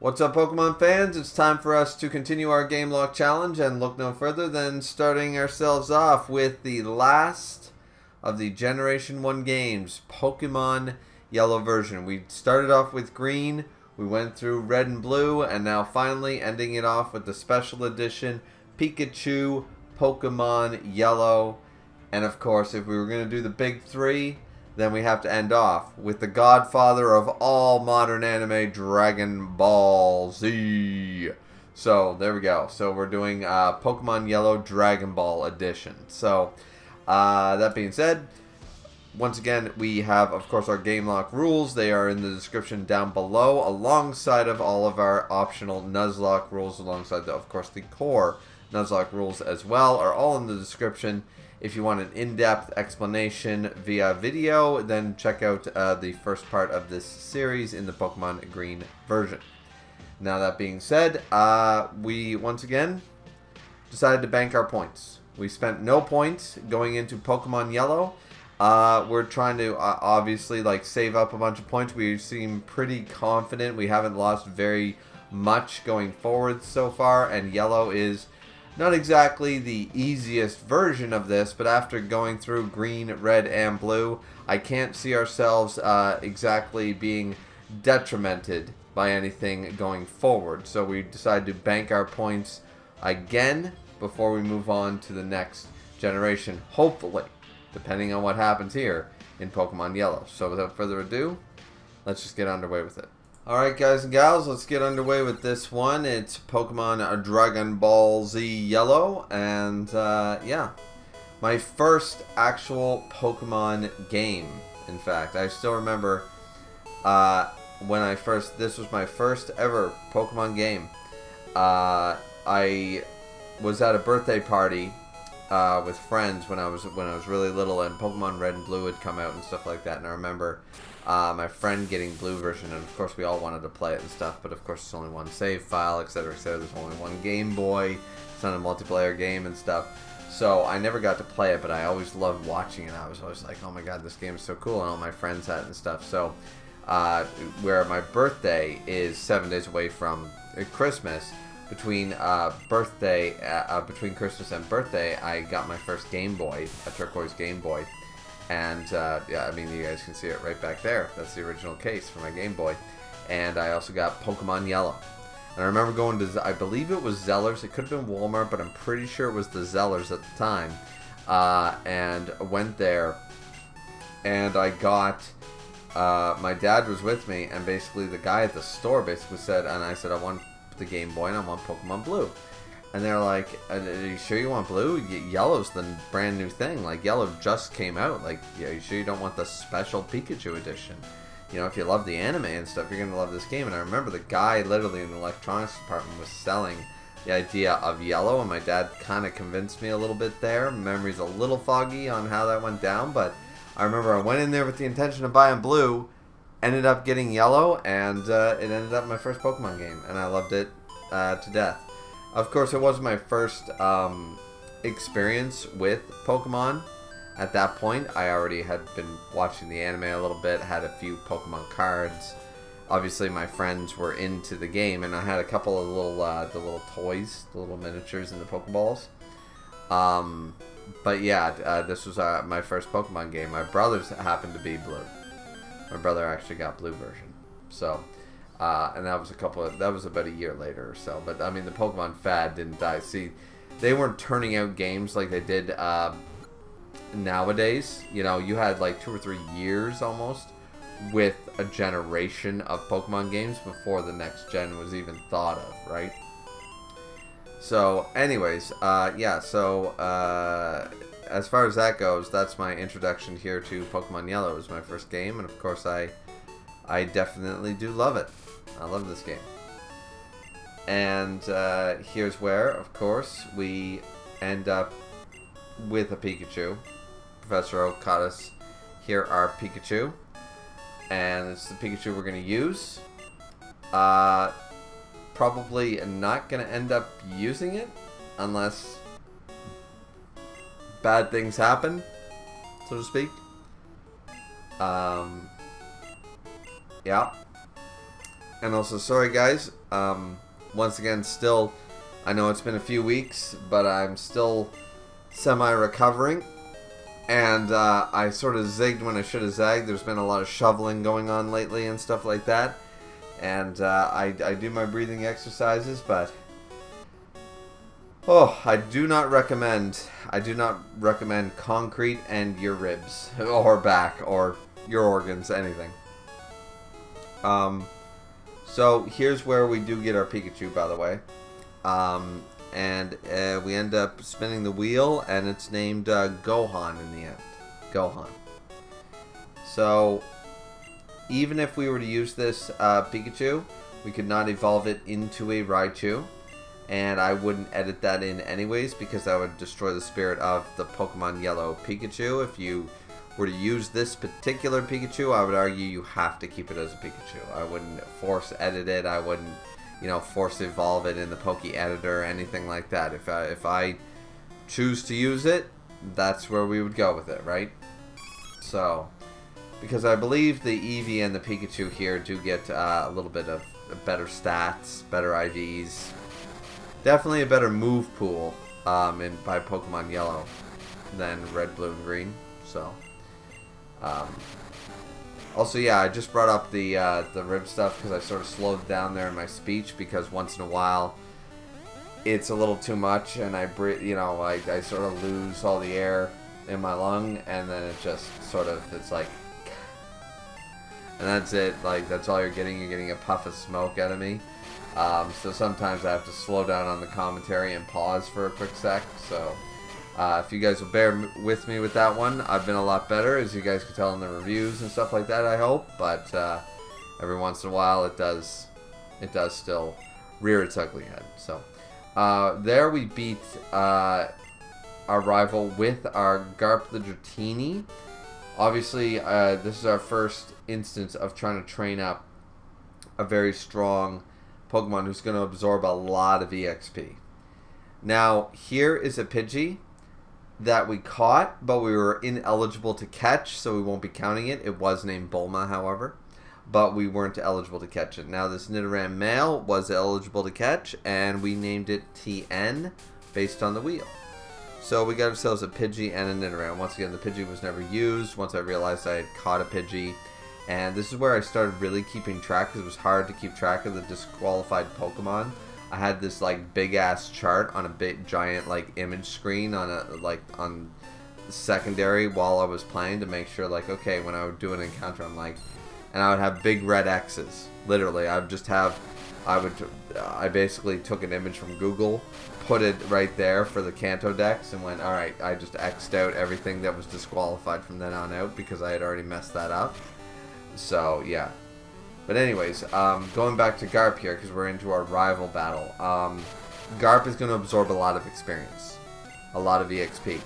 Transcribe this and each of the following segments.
What's up, Pokemon fans? It's time for us to continue our GameLocke challenge and look no further than starting ourselves off with the last of the Generation 1 games, Pokemon Yellow version. We started off with green, we went through red and blue, and now finally ending it off with the special edition Pikachu Pokemon Yellow. And of course, if we were going to do the big three, then we have to end off with the godfather of all modern anime, Dragon Ball Z. So, there we go. So, we're doing Pokemon Yellow Dragon Ball Edition. So, that being said, once again, we have, of course, our GameLocke rules. They are in the description down below, alongside of all of our optional Nuzlocke rules, alongside, of course, the core Nuzlocke rules as well, are all in the description. If you want an in-depth explanation via video, then check out the first part of this series in the Pokemon Green version. Now that being said, we once again decided to bank our points. We spent no points going into Pokemon Yellow. We're trying to obviously save up a bunch of points. We seem pretty confident. We haven't lost very much going forward so far, and Yellow is not exactly the easiest version of this, but after going through green, red, and blue, I can't see ourselves exactly being detrimented by anything going forward. So we decided to bank our points again before we move on to the next generation, hopefully, depending on what happens here in Pokemon Yellow. So without further ado, let's just get underway with it. Alright guys and gals, let's get underway with this one. It's Pokemon Dragon Ball Z Yellow, and yeah, my first actual Pokemon game, in fact. I still remember when this was my first ever Pokemon game. I was at a birthday party with friends when I was really little, and Pokemon Red and Blue had come out and stuff like that, and I remember my friend getting blue version, and of course we all wanted to play it and stuff, but of course it's only one save file, etc, etc. There's only one Game Boy. It's not a multiplayer game and stuff, so I never got to play it, but I always loved watching it. I was always like, oh my god, this game is so cool, and all my friends had it and stuff. So where my birthday is 7 days away from Christmas, between between Christmas and birthday, I got my first Game Boy, a turquoise Game Boy. And, yeah, I mean, you guys can see it right back there. That's the original case for my Game Boy. And I also got Pokemon Yellow. And I remember going to, I believe it was Zellers. It could have been Walmart, but I'm pretty sure it was the Zellers at the time. And I went there, and I got, my dad was with me, and basically the guy at the store basically said, and I said, I want the Game Boy, and I want Pokemon Blue. And they're like, are you sure you want blue? Yellow's the brand new thing. Like, Yellow just came out. Like, yeah, you sure you don't want the special Pikachu edition? You know, if you love the anime and stuff, you're going to love this game. And I remember the guy literally in the electronics department was selling the idea of Yellow, and my dad kind of convinced me a little bit there. Memory's a little foggy on how that went down, but I remember I went in there with the intention of buying blue, ended up getting Yellow, and it ended up my first Pokemon game, and I loved it to death. Of course, it was my first experience with Pokemon. At that point, I already had been watching the anime a little bit, had a few Pokemon cards. Obviously, my friends were into the game, and I had a couple of the little toys, the little miniatures and the Pokeballs. But yeah, this was my first Pokemon game. My brother's happened to be blue. My brother actually got blue version. So, and that was about a year later or so. But I mean, the Pokemon fad didn't die. See, they weren't turning out games like they did nowadays. You know, you had like 2 or 3 years almost with a generation of Pokemon games before the next gen was even thought of, right? So, anyways, yeah. So, as far as that goes, that's my introduction here to Pokemon Yellow. It was my first game, and of course, I definitely do love it. I love this game. And here's where, of course, we end up with a Pikachu. Professor Oak caught us here our Pikachu. And it's the Pikachu we're going to use. Probably not going to end up using it unless bad things happen, so to speak. Yeah. And also, sorry guys, once again, still, I know it's been a few weeks, but I'm still semi-recovering. And I sort of zigged when I should have zagged. There's been a lot of shoveling going on lately and stuff like that. And I do my breathing exercises, but I do not recommend concrete and your ribs or back or your organs, anything. So here's where we do get our Pikachu, by the way. And we end up spinning the wheel, and it's named Gohan in the end. Gohan. So even if we were to use this Pikachu, we could not evolve it into a Raichu. And I wouldn't edit that in anyways, because that would destroy the spirit of the Pokemon Yellow Pikachu. If you were to use this particular Pikachu, I would argue you have to keep it as a Pikachu. I wouldn't force edit it. I wouldn't, force evolve it in the Poke Editor or anything like that. If I choose to use it, that's where we would go with it, right? So, because I believe the Eevee and the Pikachu here do get a little bit of better stats, better IVs. Definitely a better move pool by Pokemon Yellow than Red, Blue, and Green. So, also, yeah, I just brought up the rib stuff because I sort of slowed down there in my speech, because once in a while it's a little too much, and I sort of lose all the air in my lung, and then it just sort of, it's like, and that's it. Like, that's all you're getting. You're getting a puff of smoke out of me. So sometimes I have to slow down on the commentary and pause for a quick sec. So if you guys will bear with me with that one, I've been a lot better, as you guys can tell in the reviews and stuff like that, I hope. But every once in a while it does still rear its ugly head. So there we beat our rival with our Garp the Dratini. Obviously, this is our first instance of trying to train up a very strong Pokemon who's going to absorb a lot of EXP. Now, here is a Pidgey that we caught, but we were ineligible to catch, so we won't be counting it. It was named Bulma, however, but we weren't eligible to catch it. Now, this Nidoran male was eligible to catch, and we named it TN based on the wheel. So we got ourselves a Pidgey and a Nidoran. Once again, the Pidgey was never used once I realized I had caught a Pidgey. And this is where I started really keeping track, because it was hard to keep track of the disqualified Pokemon. I had this like big ass chart on a big giant like image screen on secondary while I was playing, to make sure, like, okay, when I would do an encounter, I'm like, and I would have big red X's. Literally, I basically took an image from Google, put it right there for the Kanto Dex, and went, all right, I just X'd out everything that was disqualified from then on out, because I had already messed that up. So, yeah. But anyways, going back to Garp here, because we're into our rival battle. Garp is going to absorb a lot of experience. A lot of EXP.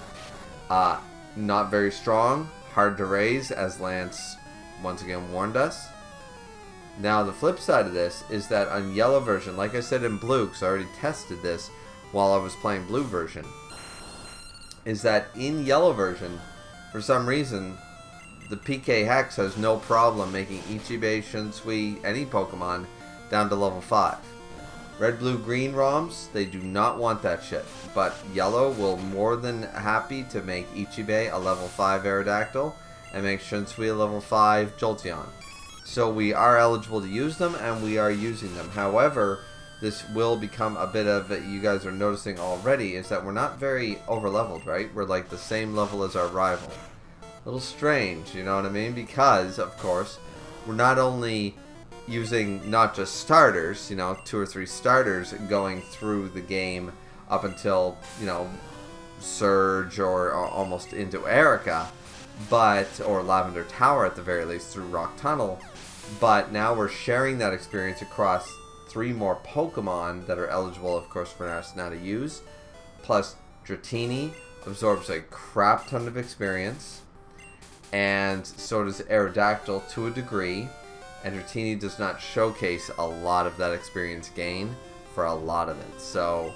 Not very strong. Hard to raise, as Lance once again warned us. Now, the flip side of this is that on Yellow version, like I said in Blue, because I already tested this while I was playing Blue version, is that in Yellow version, for some reason, the PK Hex has no problem making Ichibei, Shunsui, any Pokemon down to level 5. Red, Blue, Green ROMs, they do not want that shit. But Yellow will more than happy to make Ichibei a level 5 Aerodactyl and make Shunsui a level 5 Jolteon. So we are eligible to use them, and we are using them. However, this will become a bit of, you guys are noticing already, is that we're not very over-leveled, right? We're like the same level as our rival. A little strange, you know what I mean? Because, of course, we're not only using not just starters, 2 or 3 starters going through the game up until, Surge or almost into Erica, or Lavender Tower at the very least through Rock Tunnel, but now we're sharing that experience across 3 more Pokemon that are eligible, of course, for us now to use, plus Dratini absorbs a crap ton of experience, and so does Aerodactyl to a degree, and Dratini does not showcase a lot of that experience gain for a lot of it. So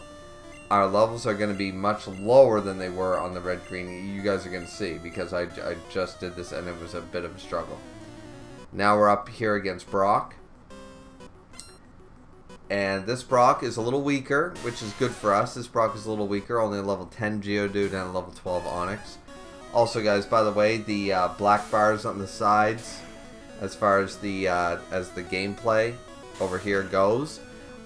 our levels are going to be much lower than they were on the red-green. You guys are going to see, because I just did this and it was a bit of a struggle. Now we're up here against Brock. And this Brock is a little weaker, which is good for us. This Brock is a little weaker, only a level 10 Geodude and a level 12 Onix. Also, guys, by the way, the black bars on the sides, as far as the gameplay over here goes,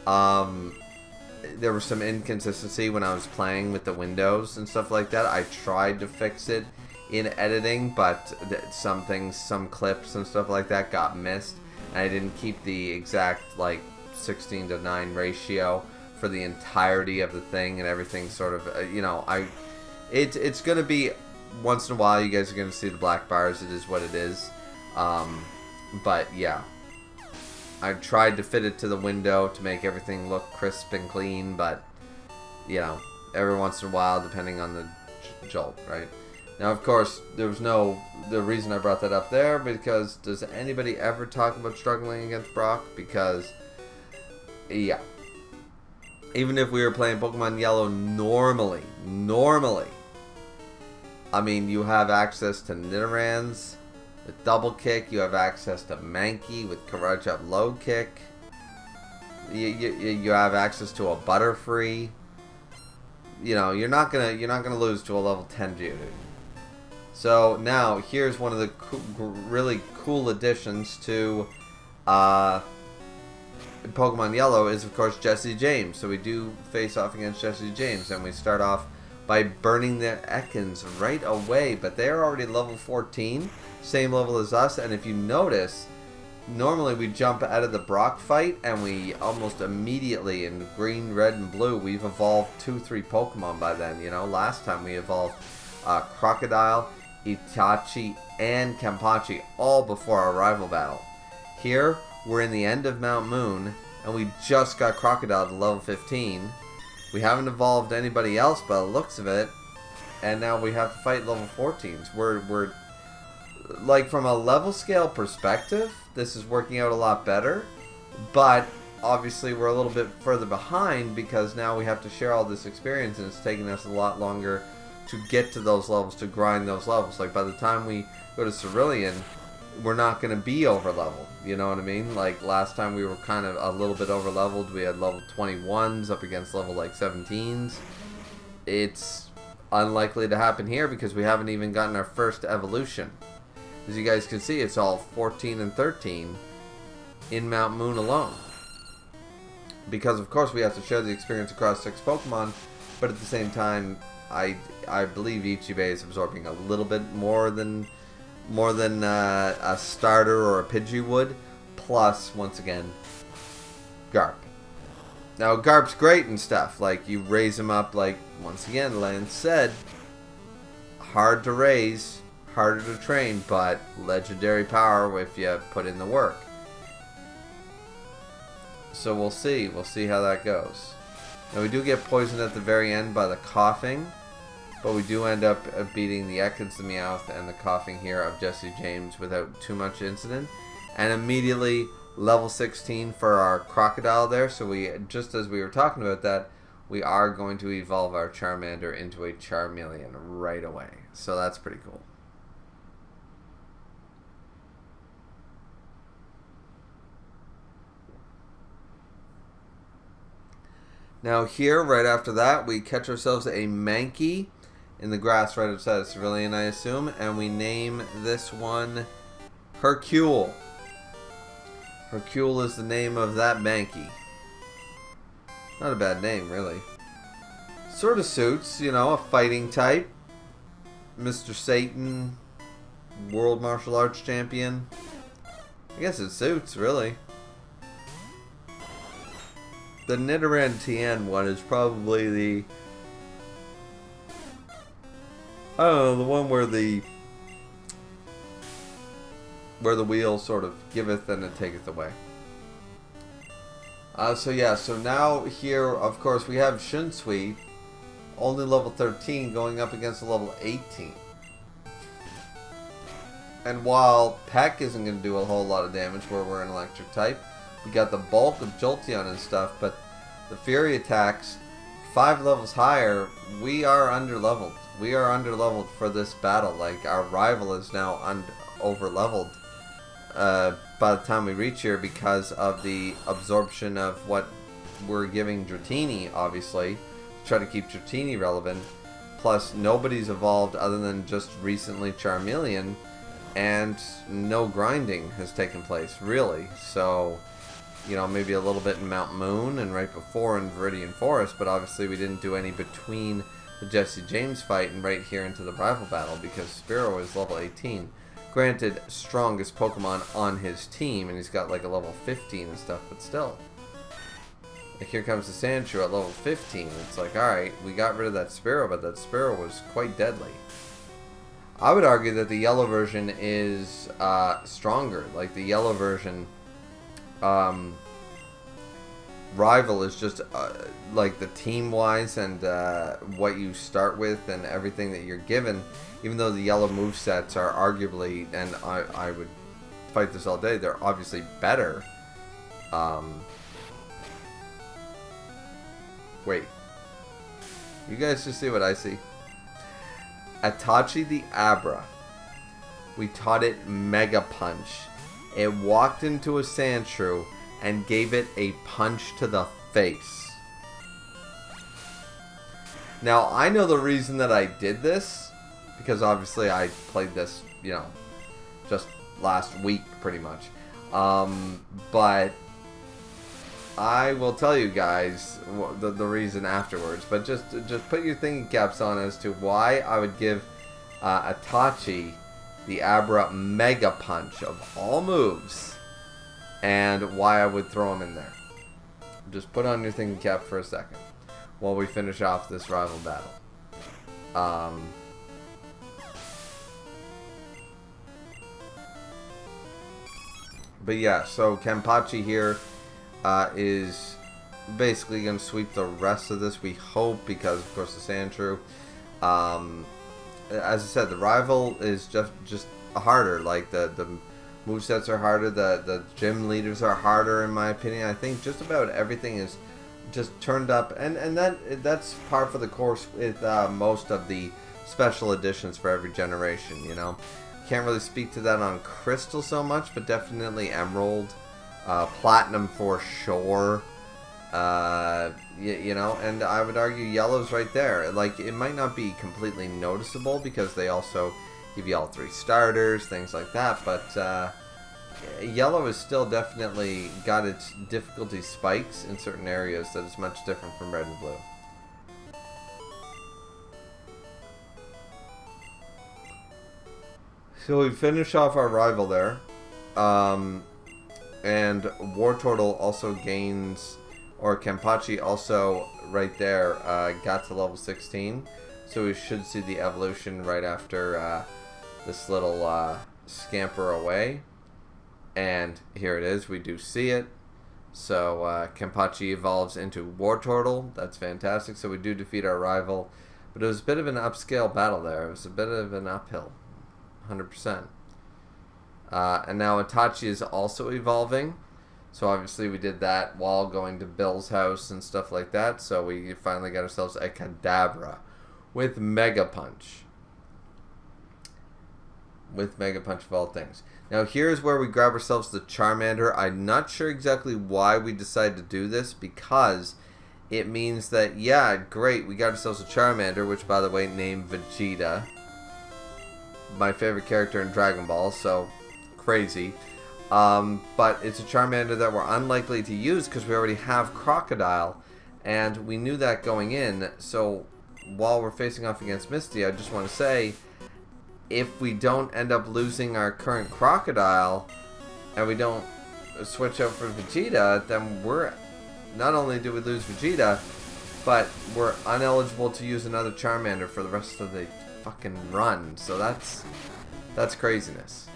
there was some inconsistency when I was playing with the windows and stuff like that. I tried to fix it in editing, but some things, some clips and stuff like that got missed, and I didn't keep the exact, like, 16:9 ratio for the entirety of the thing, and everything sort of, you know, it's gonna be once in a while you guys are gonna see the black bars. It is what it is. But yeah, I tried to fit it to the window to make everything look crisp and clean, but you know, every once in a while, depending on the jolt, right? Now, of course, there was the reason I brought that up there, because does anybody ever talk about struggling against Brock? Because yeah, even if we were playing Pokemon Yellow normally, I mean, you have access to Nidorans with Double Kick, you have access to Mankey with Courage Up Low Kick, you have access to a Butterfree. You know, you're not gonna lose to a level 10 Geodude. So now here's one of the really cool additions to Pokemon Yellow is, of course, Jesse James. So we do face off against Jesse James, and we start off by burning their Ekans right away, but they're already level 14, same level as us. And if you notice, normally we jump out of the Brock fight and we almost immediately, in green, red, and blue, we've evolved 2-3 Pokemon by then. You know, last time we evolved Crocodile, Itachi, and Kampachi all before our rival battle. Here, we're in the end of Mount Moon, and we just got Crocodile to level 15. We haven't evolved anybody else by the looks of it, and now we have to fight level 14s. We're like, from a level scale perspective, this is working out a lot better, but obviously we're a little bit further behind because now we have to share all this experience, and it's taking us a lot longer to get to those levels, to grind those levels. Like, by the time we go to Cerulean, we're not going to be over leveled. You know what I mean? Like, last time we were kind of a little bit over leveled. We had level 21s up against level like 17s. It's unlikely to happen here because we haven't even gotten our first evolution. As you guys can see, it's all 14 and 13 in Mount Moon alone. Because, of course, we have to share the experience across 6 Pokemon, but at the same time, I believe Ichibei is absorbing a little bit more than a starter or a Pidgey would. Plus, once again, Garp. Now, Garp's great and stuff. Like, you raise him up, like, once again, Lance said, hard to raise, harder to train, but legendary power if you put in the work. So we'll see. We'll see how that goes. Now, we do get poisoned at the very end by the coughing, but we do end up beating the Ekans, the Meowth, and the coughing here of Jesse James without too much incident. And immediately level 16 for our Crocodile there. So we, just as we were talking about that, we are going to evolve our Charmander into a Charmeleon right away. So that's pretty cool. Now here, right after that, we catch ourselves a Mankey in the grass right outside of Cerulean, I assume, and we name this one Hercule. Hercule is the name of that Mankey. Not a bad name, really. Sort of suits, you know, a fighting type. Mr. Satan, World Martial Arts Champion. I guess it suits, really. The Nidoran Tien one is probably the, I don't know, the one where the wheel sort of giveth and it taketh away. So yeah, so now here, of course, we have Shunsui, only level 13, going up against a level 18. And while Peck isn't going to do a whole lot of damage where we're an electric type, we got the bulk of Jolteon and stuff, but the Fury attacks, 5 levels higher, we are underleveled. We are underleveled for this battle. Like, our rival is now overleveled by the time we reach here because of the absorption of what we're giving Dratini, obviously, to try to keep Dratini relevant. Plus, nobody's evolved other than just recently Charmeleon, and no grinding has taken place, really. So, you know, maybe a little bit in Mount Moon and right before in Viridian Forest, but obviously we didn't do any between the Jesse James fight and right here into the rival battle because Spearow is level 18. Granted, strongest Pokemon on his team, and he's got like a level 15 and stuff, but still. Like, here comes the Sandshrew at level 15. It's like, alright, we got rid of that Spearow, but that Spearow was quite deadly. I would argue that the yellow version is stronger. Like, the yellow version, rival is just like the team-wise and what you start with and everything that you're given. Even though the yellow movesets are arguably, and I would fight this all day, they're obviously better. Wait. You guys just see what I see? Atachi the Abra. We taught it Mega Punch. It walked into a Sandshrew and gave it a punch to the face. Now, I know the reason that I did this, because obviously I played this, you know, just last week, pretty much. But I will tell you guys the reason afterwards. But just put your thinking caps on as to why I would give Atachi the Abra Mega Punch of all moves, and why I would throw him in there. Just put on your thinking cap for a second while we finish off this rival battle. But yeah, so Kenpachi here is basically going to sweep the rest of this, we hope, because of course the Sandshrew. As I said, the rival is just harder. Like the movesets are harder, the gym leaders are harder in my opinion. I think just about everything is just turned up, and that's par for the course with most of the special editions for every generation, you know. Can't really speak to that on Crystal so much, but definitely Emerald, Platinum for sure. You know, and I would argue Yellow's right there. Like, it might not be completely noticeable because they also give you all 3 starters, things like that, but Yellow is still definitely got its difficulty spikes in certain areas that is much different from Red and Blue. So we finish off our rival there. And Wartortle also gains, or Kenpachi also right there got to level 16. So we should see the evolution right after this little scamper away. And here it is, we do see it. So Kenpachi evolves into Wartortle. That's fantastic. So we do defeat our rival. But it was a bit of an upscale battle there. It was a bit of an uphill. 100%. And now Itachi is also evolving. So obviously we did that while going to Bill's house and stuff like that. So we finally got ourselves a Kadabra with Mega Punch. With Mega Punch of all things. Now here's where we grab ourselves the Charmander. I'm not sure exactly why we decided to do this, because it means that, yeah, great, we got ourselves a Charmander, which by the way named Vegeta. My favorite character in Dragon Ball, so crazy. But it's a Charmander that we're unlikely to use because we already have Crocodile, and we knew that going in. So while we're facing off against Misty, I just want to say, if we don't end up losing our current Crocodile and we don't switch out for Vegeta, then we're, not only do we lose Vegeta, but we're ineligible to use another Charmander for the rest of the fucking run. So that's craziness,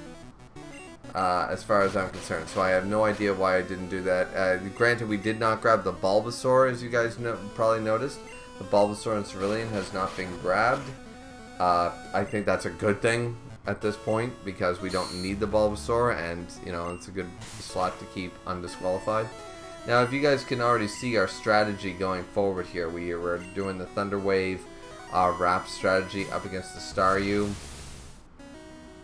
as far as I'm concerned. So I have no idea why I didn't do that. Granted, we did not grab the Bulbasaur, as you guys probably noticed. The Bulbasaur in Cerulean has not been grabbed. I think that's a good thing at this point, because we don't need the Bulbasaur, and you know, it's a good slot to keep undisqualified. Now, if you guys can already see our strategy going forward here, we're doing the Thunder Wave Wrap strategy up against the Staryu.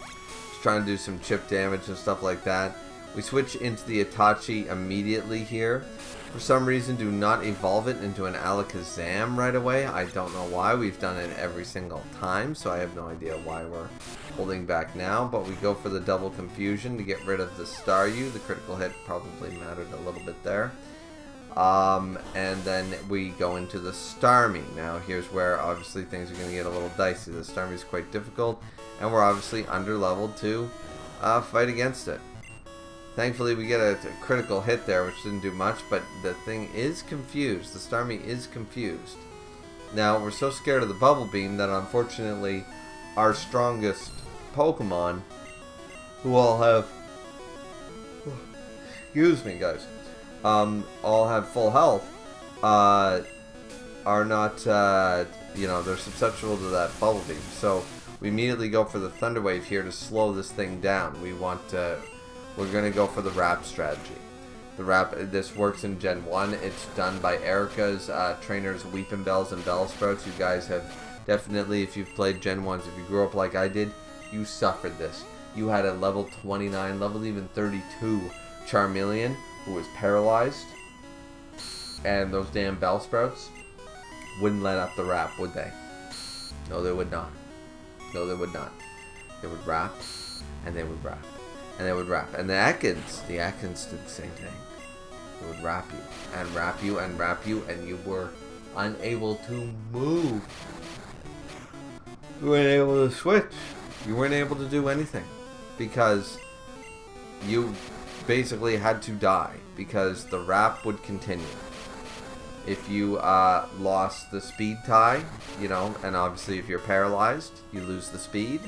Just trying to do some chip damage and stuff like that. We switch into the Itachi immediately here. For some reason, do not evolve it into an Alakazam right away. I don't know why. We've done it every single time, so I have no idea why we're holding back now. But we go for the double confusion to get rid of the Staryu. The critical hit probably mattered a little bit there. And then we go into the Starmie. Now, here's where obviously things are going to get a little dicey. The Starmie is quite difficult, and we're obviously under-leveled to fight against it. Thankfully, we get a critical hit there, which didn't do much, but the thing is confused. The Starmie is confused. Now, we're so scared of the Bubble Beam that unfortunately our strongest Pokemon, who all have... excuse me, guys. All have full health, are not, you know, they're susceptible to that Bubble Beam. So, we immediately go for the Thunder Wave here to slow this thing down. We want to... We're going to go for the Wrap strategy. The Wrap, this works in Gen 1. It's done by Erica's trainers, Weepin' Bells and Bellsprouts. You guys have definitely, if you've played Gen 1s, if you grew up like I did, you suffered this. You had a level 29, level even 32 Charmeleon who was paralyzed. And those damn Bellsprouts wouldn't let up the Wrap, would they? No, they would not. No, they would not. They would Wrap, and they would Wrap. And they would Wrap. And the Ekans did the same thing. They would Wrap you, and Wrap you, and Wrap you, and you were unable to move. You weren't able to switch. You weren't able to do anything. Because you basically had to die. Because the Wrap would continue. If you lost the speed tie, you know, and obviously if you're paralyzed, you lose the speed,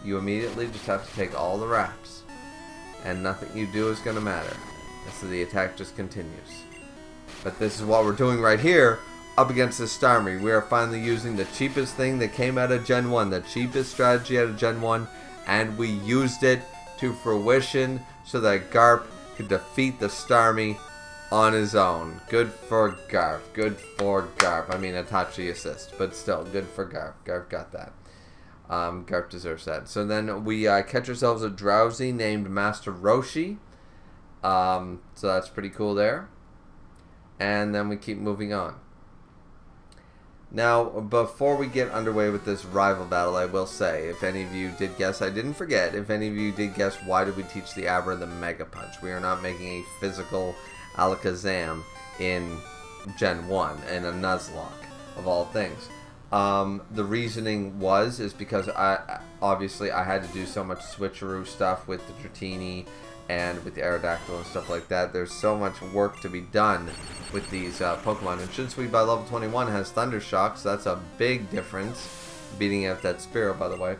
you immediately just have to take all the Wraps. And nothing you do is going to matter. And so the attack just continues. But this is what we're doing right here, up against this Starmie. We are finally using the cheapest thing that came out of Gen 1, the cheapest strategy out of Gen 1, and we used it to fruition so that Garp could defeat the Starmie on his own. Good for Garp. Good for Garp. I mean, Itachi assist, but still, good for Garp. Garp got that. Garp deserves that. So then we catch ourselves a Drowsy named Master Roshi. So that's pretty cool there. And then we keep moving on. Now, before we get underway with this rival battle, I will say, if any of you did guess, I didn't forget, if any of you did guess why did we teach the Abra the Mega Punch, we are not making a physical Alakazam in Gen 1, in a Nuzlocke, of all things. The reasoning is because obviously I had to do so much switcheroo stuff with the Dratini and with the Aerodactyl and stuff like that. There's so much work to be done with these Pokemon. And Shinsui by level 21 has Thunder Shock, so that's a big difference. Beating out that Spearow, by the way.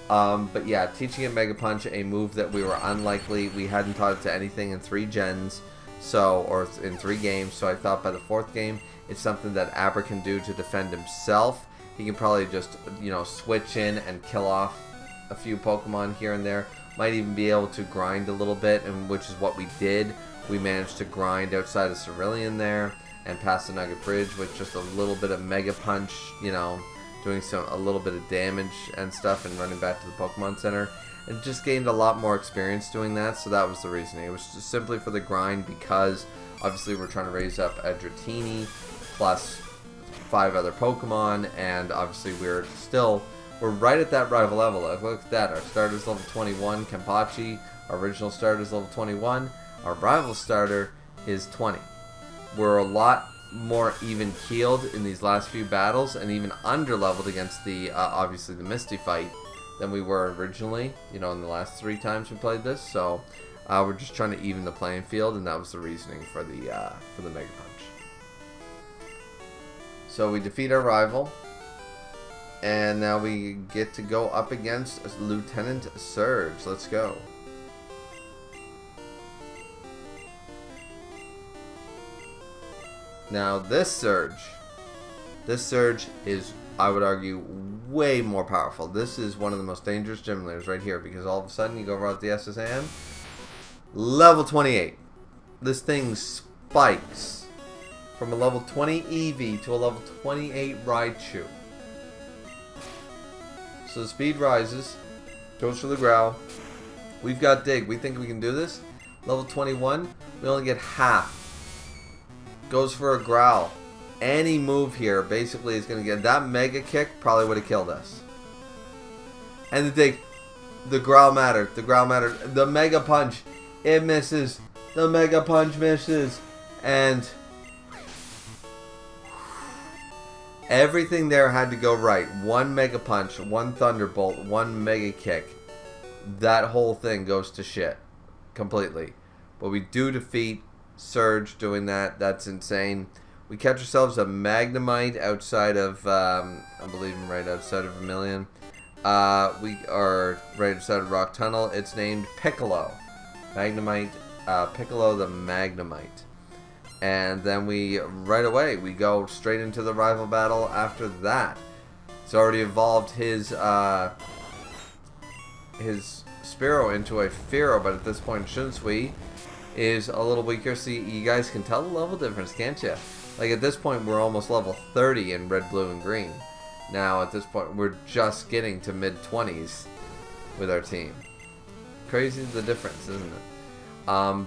But yeah, teaching it Mega Punch, a move that we were unlikely, we hadn't taught it to anything in 3 gens, or in 3 games, so I thought by the 4th game, it's something that Abra can do to defend himself. He can probably just, you know, switch in and kill off a few Pokemon here and there. Might even be able to grind a little bit, and which is what we did. We managed to grind outside of Cerulean there and past the Nugget Bridge with just a little bit of Mega Punch, you know, doing a little bit of damage and stuff and running back to the Pokemon Center. And just gained a lot more experience doing that, so that was the reasoning. It was just simply for the grind because obviously we're trying to raise up a Dratini plus 5 other Pokemon, and obviously we're right at that rival level. Look at that, our starter's level 21, Kenpachi, our original starter's level 21, our rival starter is 20. We're a lot more even-keeled in these last few battles, and even under-leveled against the, obviously the Misty fight than we were originally, you know, in the last 3 times we played this, so we're just trying to even the playing field, and that was the reasoning for the Mega Punch. So we defeat our rival, and now we get to go up against Lieutenant Surge. Let's go. Now this Surge is, I would argue, way more powerful. This is one of the most dangerous gym leaders right here, because all of a sudden you go over the SSAM, level 28. This thing spikes from a level 20 Eevee to a level 28 Raichu. So the speed rises, goes for the growl. We've got Dig. We think we can do this. Level 21, we only get half. Goes for a growl. Any move here basically is going to get that mega kick. Probably would have killed us. And the dig, the growl mattered. The growl mattered. The mega punch, it misses. The mega punch misses, and everything there had to go right. One mega punch, one thunderbolt, one mega kick. That whole thing goes to shit completely. But we do defeat Surge doing that. That's insane. We catch ourselves a Magnemite outside of, I believe right outside of Vermilion. We are right outside of Rock Tunnel. It's named Piccolo. Magnemite, Piccolo the Magnemite. And then we, right away, we go straight into the rival battle after that. It's already evolved his Spearow into a Fearow, but at this point, Shunsui is a little weaker. See, you guys can tell the level difference, can't you? Like, at this point, we're almost level 30 in red, blue, and green. Now, at this point, we're just getting to mid-20s with our team. Crazy the difference, isn't it?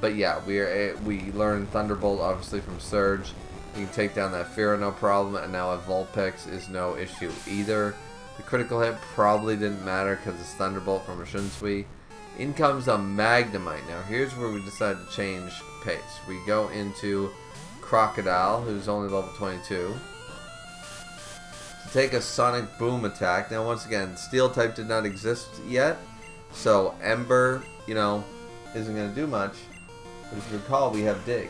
But yeah, we learned Thunderbolt, obviously, from Surge. You can take down that Fearow, no problem, and now a Vulpix is no issue either. The critical hit probably didn't matter because it's Thunderbolt from a Shunsui. In comes a Magnemite. Now, here's where we decide to change pace. We go into Crocodile, who's only level 22. To take a Sonic Boom attack. Now, once again, Steel type did not exist yet, so Ember, you know, isn't going to do much. But if you recall, we have Dig.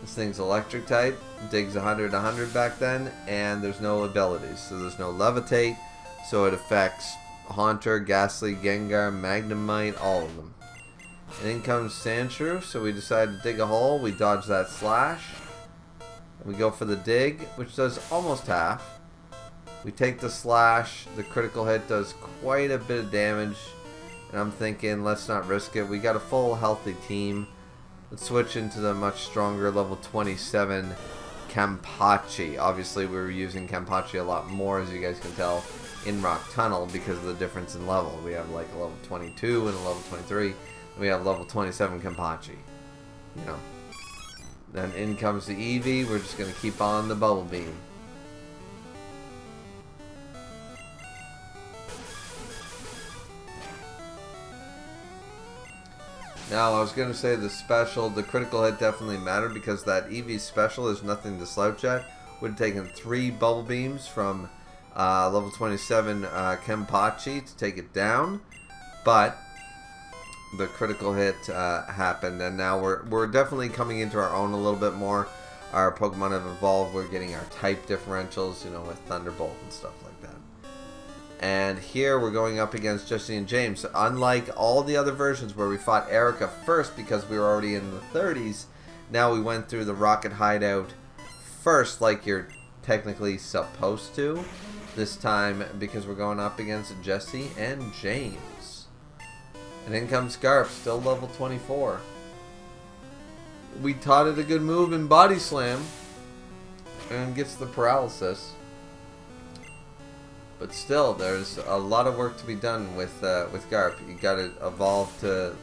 This thing's Electric type. Dig's 100 back then, and there's no abilities. So there's no Levitate, so it affects Haunter, Ghastly, Gengar, Magnemite, all of them. And in comes Sandshrew, so we decide to dig a hole. We dodge that Slash. We go for the Dig, which does almost half. We take the Slash. The critical hit does quite a bit of damage. And I'm thinking, let's not risk it. We got a full healthy team. Let's switch into the much stronger level 27 Kampachi. Obviously, we were using Kampachi a lot more, as you guys can tell, in Rock Tunnel because of the difference in level. We have like a level 22 and a level 23. And we have level 27 Kampachi. You know. Then in comes the Eevee. We're just going to keep on the Bubble Beam. Now, I was going to say the special, the critical hit definitely mattered because that Eevee special is nothing to slouch at. Would have taken 3 Bubble Beams from level 27 Kampachi to take it down. But the critical hit happened, and now we're definitely coming into our own a little bit more. Our Pokemon have evolved. We're getting our type differentials, you know, with Thunderbolt and stuff like that. And here we're going up against Jesse and James. Unlike all the other versions where we fought Erica first because we were already in the 30s, now we went through the Rocket Hideout first like you're technically supposed to. This time because we're going up against Jesse and James. And in comes Garp, still level 24. We taught it a good move in Body Slam. And gets the paralysis. But still, there's a lot of work to be done with Garp. You gotta evolve to...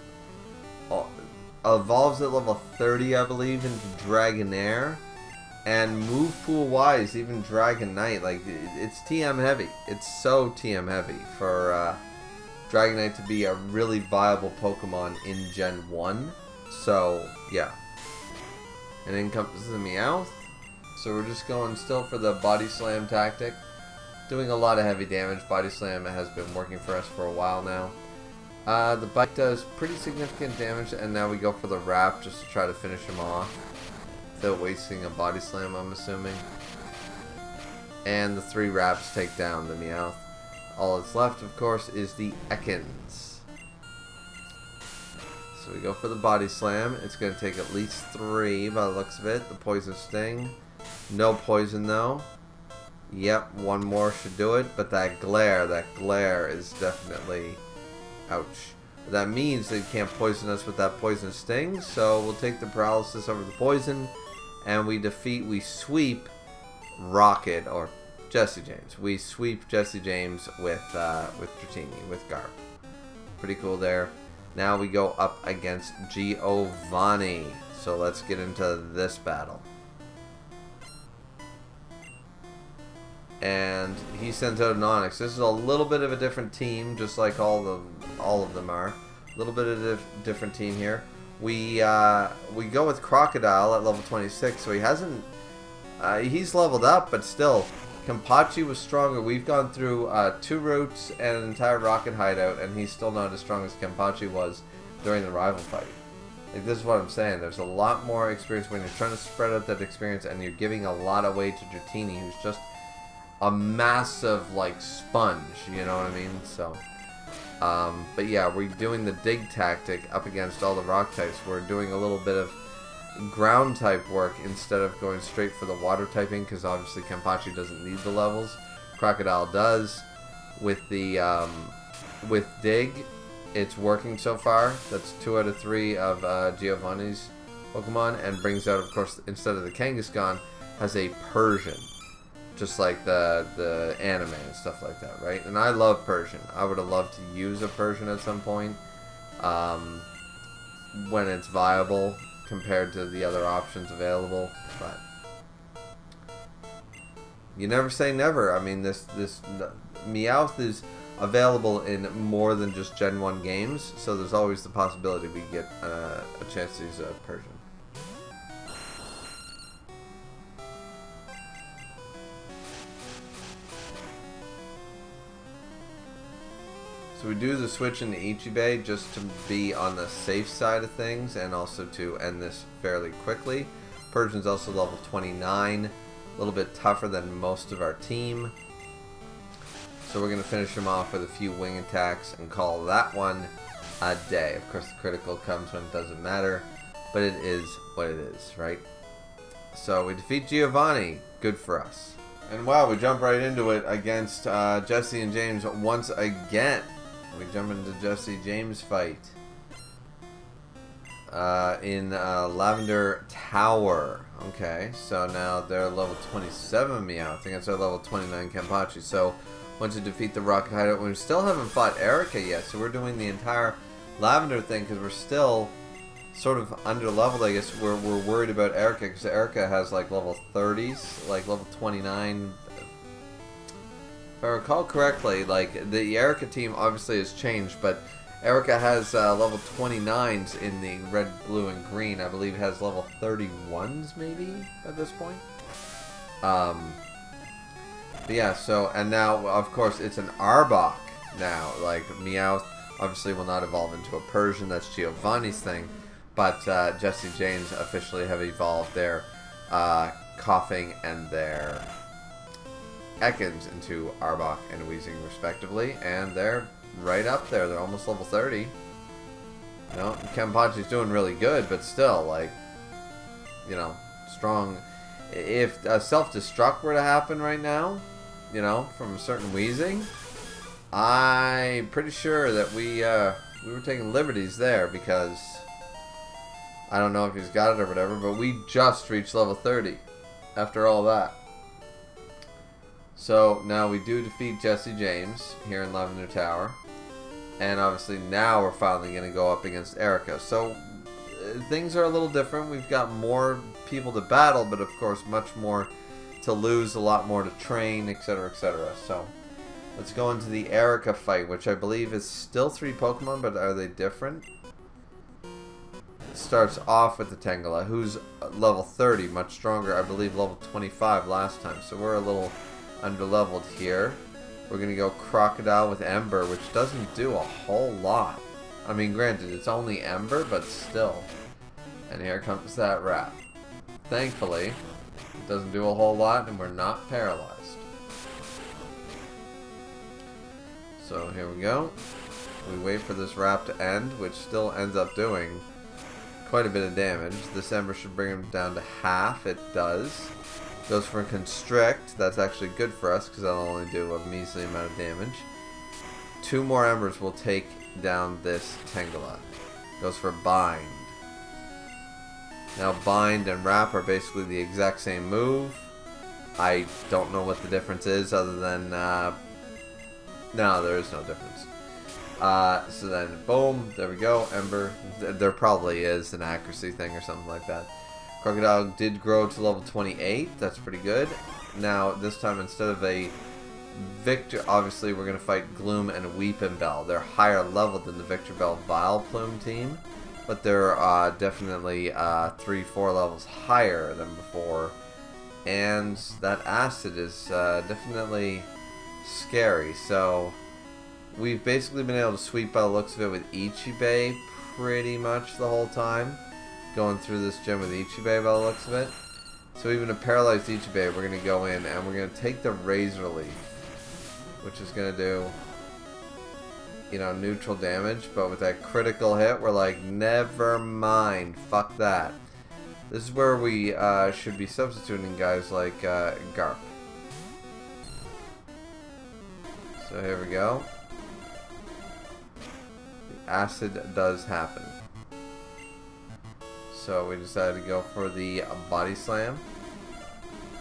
evolves at level 30, I believe, into Dragonair. And move pool wise, even Dragonite, like, it's TM heavy. It's so TM heavy for Dragonite to be a really viable Pokemon in Gen 1. So, yeah. And in comes the Meowth. So we're just going still for the Body Slam tactic. Doing a lot of heavy damage. Body Slam has been working for us for a while now. The Bite does pretty significant damage, and now we go for the Wrap just to try to finish him off. Without wasting a Body Slam, I'm assuming. And the 3 Wraps take down the Meowth. All that's left, of course, is the Ekans. So we go for the Body Slam. It's going to take at least 3 by the looks of it. The Poison Sting. No poison, though. Yep, 1 more should do it. But that glare is definitely... ouch. That means they can't poison us with that Poison Sting. So we'll take the paralysis over the poison. And we sweep Rocket, or Jesse James. We sweep Jesse James with Dratini, with Garp. Pretty cool there. Now we go up against Giovanni. So let's get into this battle. And he sends out an Onyx. This is a little bit of a different team, just like all of them are. A little bit of a different team here. We go with Crocodile at level 26, so he hasn't. He's leveled up, but still, Kenpachi was stronger. We've gone through 2 routes and an entire rocket hideout, and he's still not as strong as Kenpachi was during the rival fight. Like, this is what I'm saying. There's a lot more experience when you're trying to spread out that experience, and you're giving a lot away to Dratini, who's just a massive, like, sponge, you know what I mean? So, but yeah, we're doing the dig tactic up against all the rock types. We're doing a little bit of ground type work instead of going straight for the water typing, because obviously Kenpachi doesn't need the levels. Crocodile does. With the, with dig, it's working so far. That's 2 out of 3 of Giovanni's Pokemon, and brings out, of course, instead of the Kangaskhan, has a Persian. Just like the anime and stuff like that, right? And I love Persian. I would have loved to use a Persian at some point when it's viable compared to the other options available. But you never say never. I mean, this Meowth is available in more than just Gen 1 games, so there's always the possibility we get a chance to use a Persian. So we do the switch into Ichibei just to be on the safe side of things, and also to end this fairly quickly. Persian's also level 29, a little bit tougher than most of our team. So we're going to finish him off with a few wing attacks and call that one a day. Of course, the critical comes when it doesn't matter, but it is what it is, right? So we defeat Giovanni. Good for us. And wow, we jump right into it against Jesse and James once again. We jump into Jesse James fight in Lavender Tower. Okay, so now they're level 27 Meowth against our level 29 Kenpachi. So once you defeat the Rocket Hideout, we still haven't fought Erica yet. So we're doing the entire Lavender thing because we're still sort of under leveled. I guess we're worried about Erica because Erica has like level 30s, like level 29. If I recall correctly, like, the Erica team obviously has changed, but Erica has level 29s in the red, blue, and green. I believe has level 31s maybe at this point. But yeah, so, and now, of course, it's an Arbok now. Like, Meowth obviously will not evolve into a Persian. That's Giovanni's thing. But Jesse James officially have evolved their Coughing and their Ekans into Arbok and Weezing respectively, and they're right up there. They're almost level 30. You know, Kenpachi's doing really good, but still, like, you know, strong. If a self-destruct were to happen right now, you know, from a certain Weezing, I'm pretty sure that we were taking liberties there, because I don't know if he's got it or whatever, but we just reached level 30 after all that. So now we do defeat Jesse James here in Lavender Tower. And obviously now we're finally going to go up against Erica. So things are a little different. We've got more people to battle, but of course much more to lose, a lot more to train, etc, etc. So let's go into the Erica fight, which I believe is still 3 Pokemon, but are they different? It starts off with the Tangela, who's level 30, much stronger. I believe level 25 last time. So we're a little underleveled here. We're going to go Crocodile with Ember, which doesn't do a whole lot. I mean, granted, it's only Ember, but still. And here comes that wrap. Thankfully, it doesn't do a whole lot, and we're not paralyzed. So here we go. We wait for this wrap to end, which still ends up doing quite a bit of damage. This Ember should bring him down to half. It does. Goes for Constrict. That's actually good for us because that'll only do a measly amount of damage. 2 more Embers will take down this Tangela. Goes for Bind. Now Bind and Wrap are basically the exact same move. I don't know what the difference is other than... no, there is no difference. So then, boom, there we go, Ember. There probably is an accuracy thing or something like that. Crocodile did grow to level 28. That's pretty good. Now, this time, instead of a Victor, obviously, we're going to fight Gloom and Weepinbell. They're higher level than the Victor Bell Vileplume team, but they're definitely 3-4 levels higher than before. And that acid is definitely scary. So we've basically been able to sweep by the looks of it with Ichibei pretty much the whole time. Going through this gym with Ichibei by the looks of it. So even a paralyzed Ichibei, we're going to go in and we're going to take the Razor Leaf, which is going to do, you know, neutral damage. But with that critical hit, we're like, never mind, fuck that. This is where we should be substituting guys like Garp. So here we go. The acid does happen. So we decided to go for the body slam.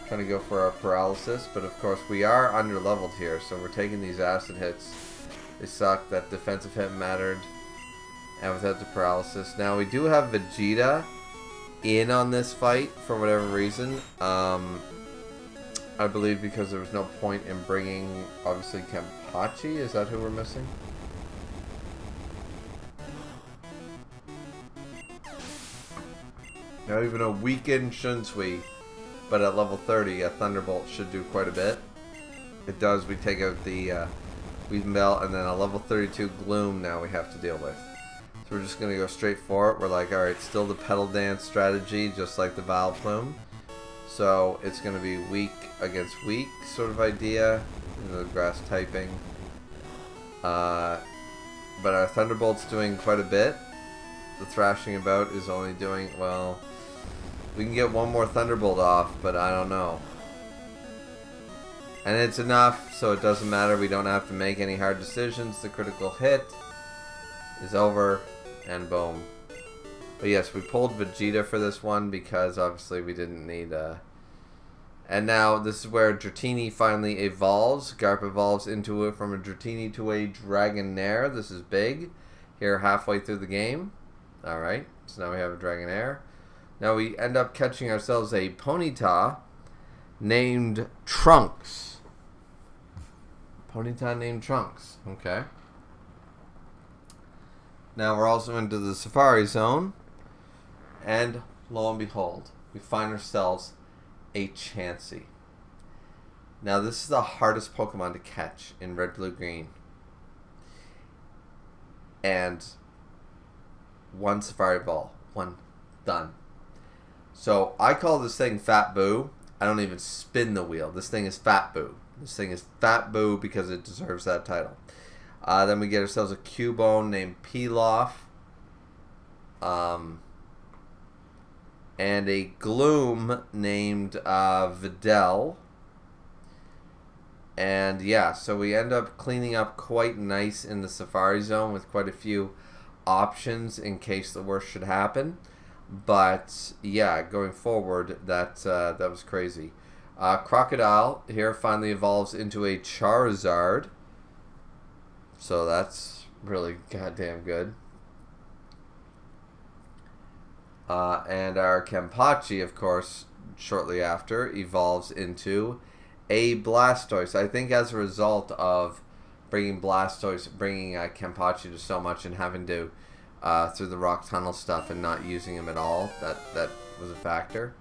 Trying to go for our paralysis, but of course we are under leveled here, so we're taking these acid hits. They suck. That defensive hit mattered. And without the paralysis. Now we do have Vegeta in on this fight for whatever reason. I believe because there was no point in bringing, obviously, Kenpachi. Is that who we're missing? Not even a weakened Shunsui, but at level 30, a Thunderbolt should do quite a bit. It does. We take out the Weepinbell, and then a level 32 Gloom now we have to deal with. So we're just going to go straight for it. We're like, alright, still the Petal Dance strategy, just like the Vileplume. So it's going to be weak against weak sort of idea. You know, the grass typing. But our Thunderbolt's doing quite a bit. The Thrashing About is only doing, well, we can get one more Thunderbolt off, but I don't know. And it's enough, so it doesn't matter. We don't have to make any hard decisions. The critical hit is over, and boom. But yes, we pulled Vegeta for this one because obviously we didn't need And now this is where Dratini finally evolves. Garp evolves into it from a Dratini to a Dragonair. This is big. Here halfway through the game. Alright, so now we have a Dragonair. Now we end up catching ourselves a Ponyta named Trunks. Ponyta named Trunks. Okay. Now we're also into the Safari Zone. And lo and behold, we find ourselves a Chansey. Now this is the hardest Pokemon to catch in Red, Blue, Green. And one Safari Ball. One. Done. So I call this thing Fat Boo. I don't even spin the wheel. This thing is Fat Boo. This thing is Fat Boo because it deserves that title. Then we get ourselves a Cubone named Pilaf. And a Gloom named Videl. And yeah, so we end up cleaning up quite nice in the Safari Zone with quite a few options in case the worst should happen. But yeah, going forward, that was crazy. Crocodile here finally evolves into a Charizard. So that's really goddamn good. And our Kenpachi, of course, shortly after, evolves into a Blastoise. I think as a result of bringing Blastoise, bringing Kenpachi to so much and having to, through the rock tunnel stuff and not using him at all, that was a factor.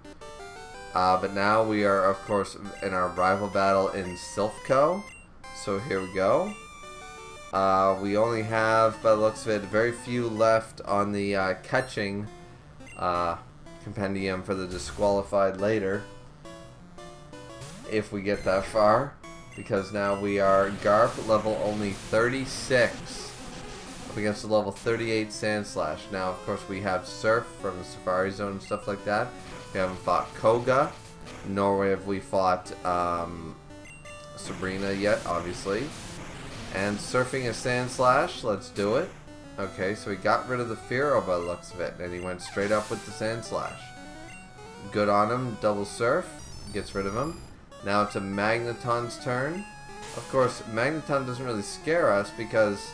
But now we are, of course, in our rival battle in Silphco. So here we go. We only have, by the looks of it, very few left on the catching compendium for the disqualified later, if we get that far, because now we are Garp level only 36 up against the level 38 Sandslash. Now of course we have Surf from the Safari Zone and stuff like that. We haven't fought Koga, nor have we fought Sabrina yet, obviously. And surfing a Sandslash, let's do it. Okay, so he got rid of the Fearow by the looks of it, and he went straight up with the Sandslash. Good on him, double surf, gets rid of him. Now to Magneton's turn. Of course, Magneton doesn't really scare us because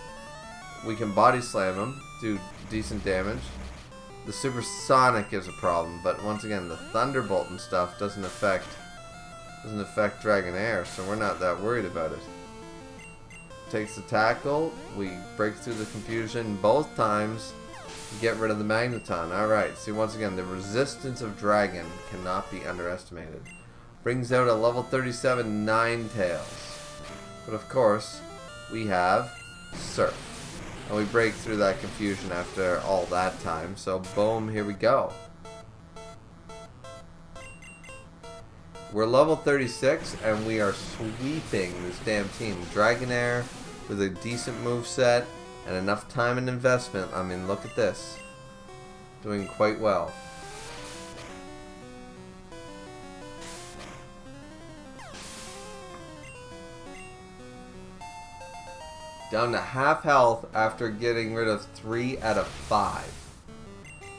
we can body slam him, do decent damage. The supersonic is a problem, but once again, the thunderbolt and stuff doesn't affect Dragonair, so we're not that worried about it. Takes the tackle, we break through the confusion both times, get rid of the Magneton. Alright, see, once again, the resistance of Dragon cannot be underestimated. Brings out a level 37 Ninetales. But of course, we have Surf. And we break through that confusion after all that time, so boom, here we go. We're level 36, and we are sweeping this damn team. Dragonair with a decent moveset and enough time and investment. I mean, look at this. Doing quite well. Down to half health after getting rid of 3 out of 5.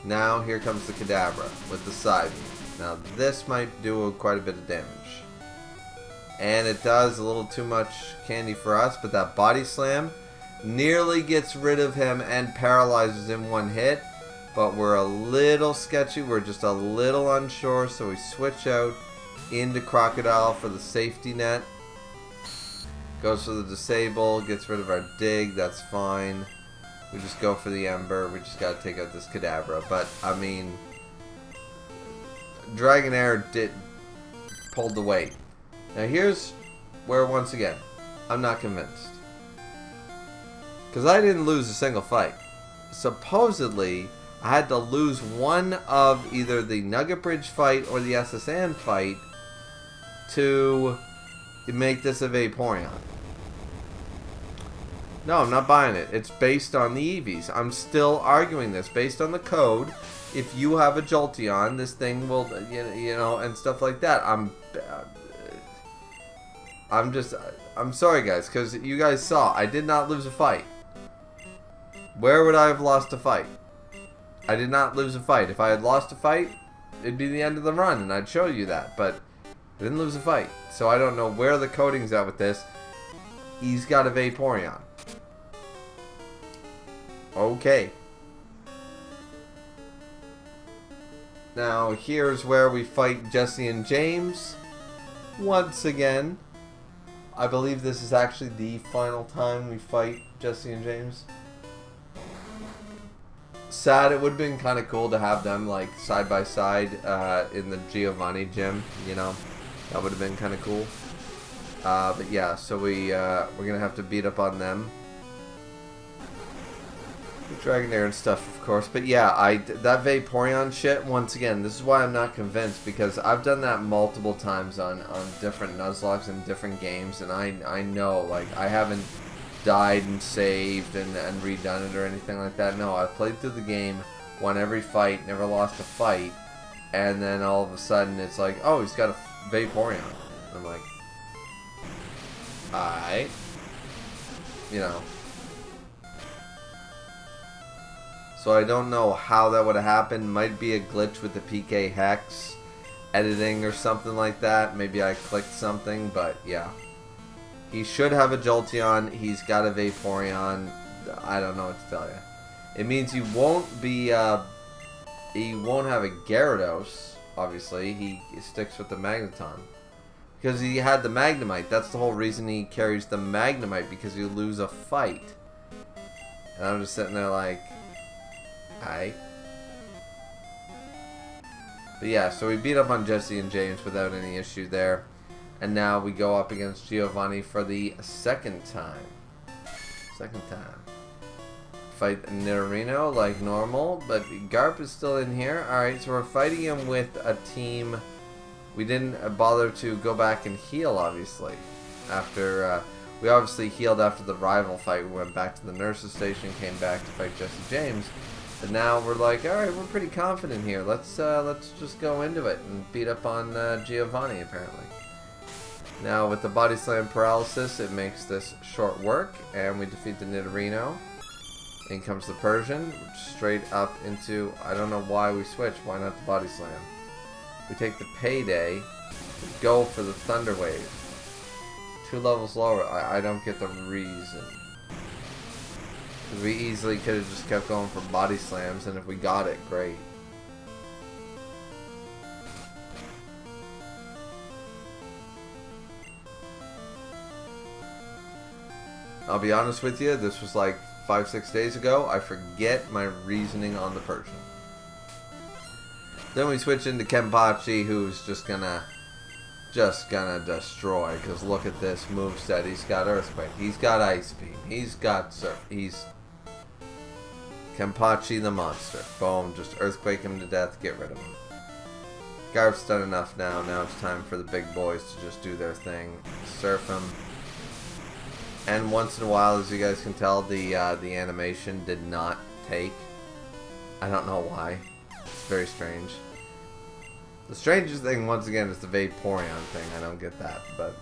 Now here comes the Kadabra with the side beam. Now this might do quite a bit of damage. And it does a little too much candy for us, but that body slam nearly gets rid of him and paralyzes him one hit. But we're a little sketchy, we're just a little unsure, so we switch out into Crocodile for the safety net. Goes for the disable, gets rid of our dig, that's fine. We just go for the Ember, we just gotta take out this Kadabra. But, I mean, Dragonair pulled the weight. Now here's where, once again, I'm not convinced. Because I didn't lose a single fight. Supposedly, I had to lose one of either the Nugget Bridge fight or the SSN fight to make this a Vaporeon. No, I'm not buying it. It's based on the Eevees. I'm still arguing this. Based on the code, if you have a Jolteon, this thing will, you know, and stuff like that. I'm sorry, guys, because you guys saw, I did not lose a fight. Where would I have lost a fight? I did not lose a fight. If I had lost a fight, it'd be the end of the run, and I'd show you that. But I didn't lose a fight. So I don't know where the coding's at with this. He's got a Vaporeon. Okay. Now, here's where we fight Jesse and James. Once again. I believe this is actually the final time we fight Jesse and James. Sad, it would have been kind of cool to have them like side by side in the Giovanni gym, you know. That would have been kind of cool. But yeah, so we're gonna have to beat up on them. With Dragonair and stuff, of course. But yeah, that Vaporeon shit, once again, this is why I'm not convinced, because I've done that multiple times on different Nuzlockes and different games, and I know, like, I haven't died and saved and redone it or anything like that. No, I've played through the game, won every fight, never lost a fight, and then all of a sudden it's like, oh, he's got a Vaporeon. I'm like, alright. You know. So I don't know how that would have happened. Might be a glitch with the PK Hex editing or something like that. Maybe I clicked something, but yeah. He should have a Jolteon. He's got a Vaporeon. I don't know what to tell you. It means he won't be, he won't have a Gyarados, obviously. He sticks with the Magneton. Because he had the Magnemite. That's the whole reason he carries the Magnemite, because you lose a fight. And I'm just sitting there like, hi. But yeah, so we beat up on Jesse and James without any issue there. And now we go up against Giovanni for the second time. Fight Nidorino like normal, but Garp is still in here. Alright, so we're fighting him with a team. We didn't bother to go back and heal, obviously. After, we obviously healed after the rival fight. We went back to the nurse's station, came back to fight Jesse James. But now we're like, alright, we're pretty confident here. Let's just go into it and beat up on Giovanni, apparently. Now, with the Body Slam Paralysis, it makes this short work, and we defeat the Nidorino. In comes the Persian, straight up into, I don't know why we switched, why not the Body Slam? We take the Payday, go for the Thunder Wave. 2 levels lower, I don't get the reason. Because we easily could have just kept going for body slams, and if we got it, great. I'll be honest with you, this was like 5-6 days ago. I forget my reasoning on the Persian. Then we switch into Kenpachi, who's just gonna destroy. Because look at this moveset. He's got Earthquake. He's got Ice Beam. He's got Surf. He's Kenpachi the monster. Boom. Just Earthquake him to death. Get rid of him. Garf's done enough now. Now it's time for the big boys to just do their thing. Surf him. And once in a while, as you guys can tell, the animation did not take. I don't know why. It's very strange. The strangest thing, once again, is the Vaporeon thing. I don't get that, but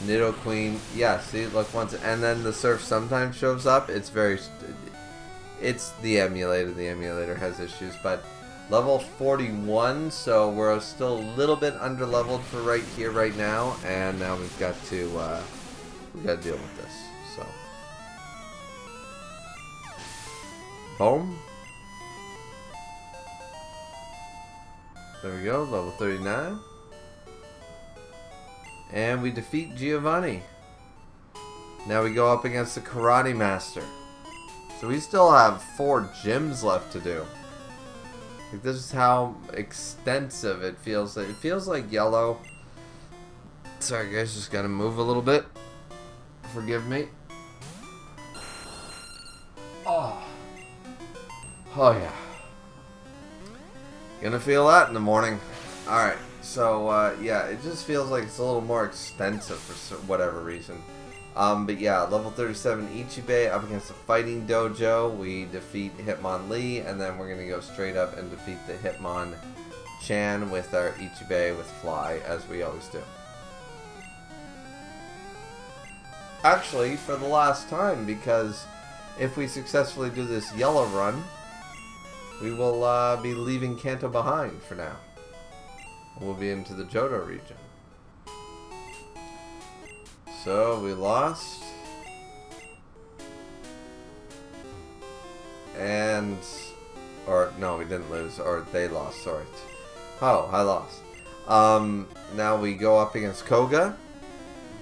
Nidoqueen, yeah. See, look once, and then the Surf sometimes shows up. It's very, it's the emulator. The emulator has issues, but level 41, so we're still a little bit under leveled for right here, right now, and now we've got to deal with this. So, boom. There we go, level 39. And we defeat Giovanni. Now we go up against the Karate Master. So we still have 4 gyms left to do. Like, this is how extensive it feels. It feels like yellow. Sorry guys, just gotta move a little bit. Forgive me. Oh. Oh yeah. Gonna feel that in the morning. Alright, so yeah, it just feels like it's a little more extensive for whatever reason. But yeah, level 37 Ichibei up against the Fighting Dojo. We defeat Hitmonlee, and then we're gonna go straight up and defeat the Hitmonchan with our Ichibei with Fly, as we always do. Actually, for the last time, because if we successfully do this yellow run, we will be leaving Kanto behind for now. We'll be into the Johto region. So, we lost. And, or, no, we didn't lose, or they lost, sorry. Oh, I lost. Now we go up against Koga.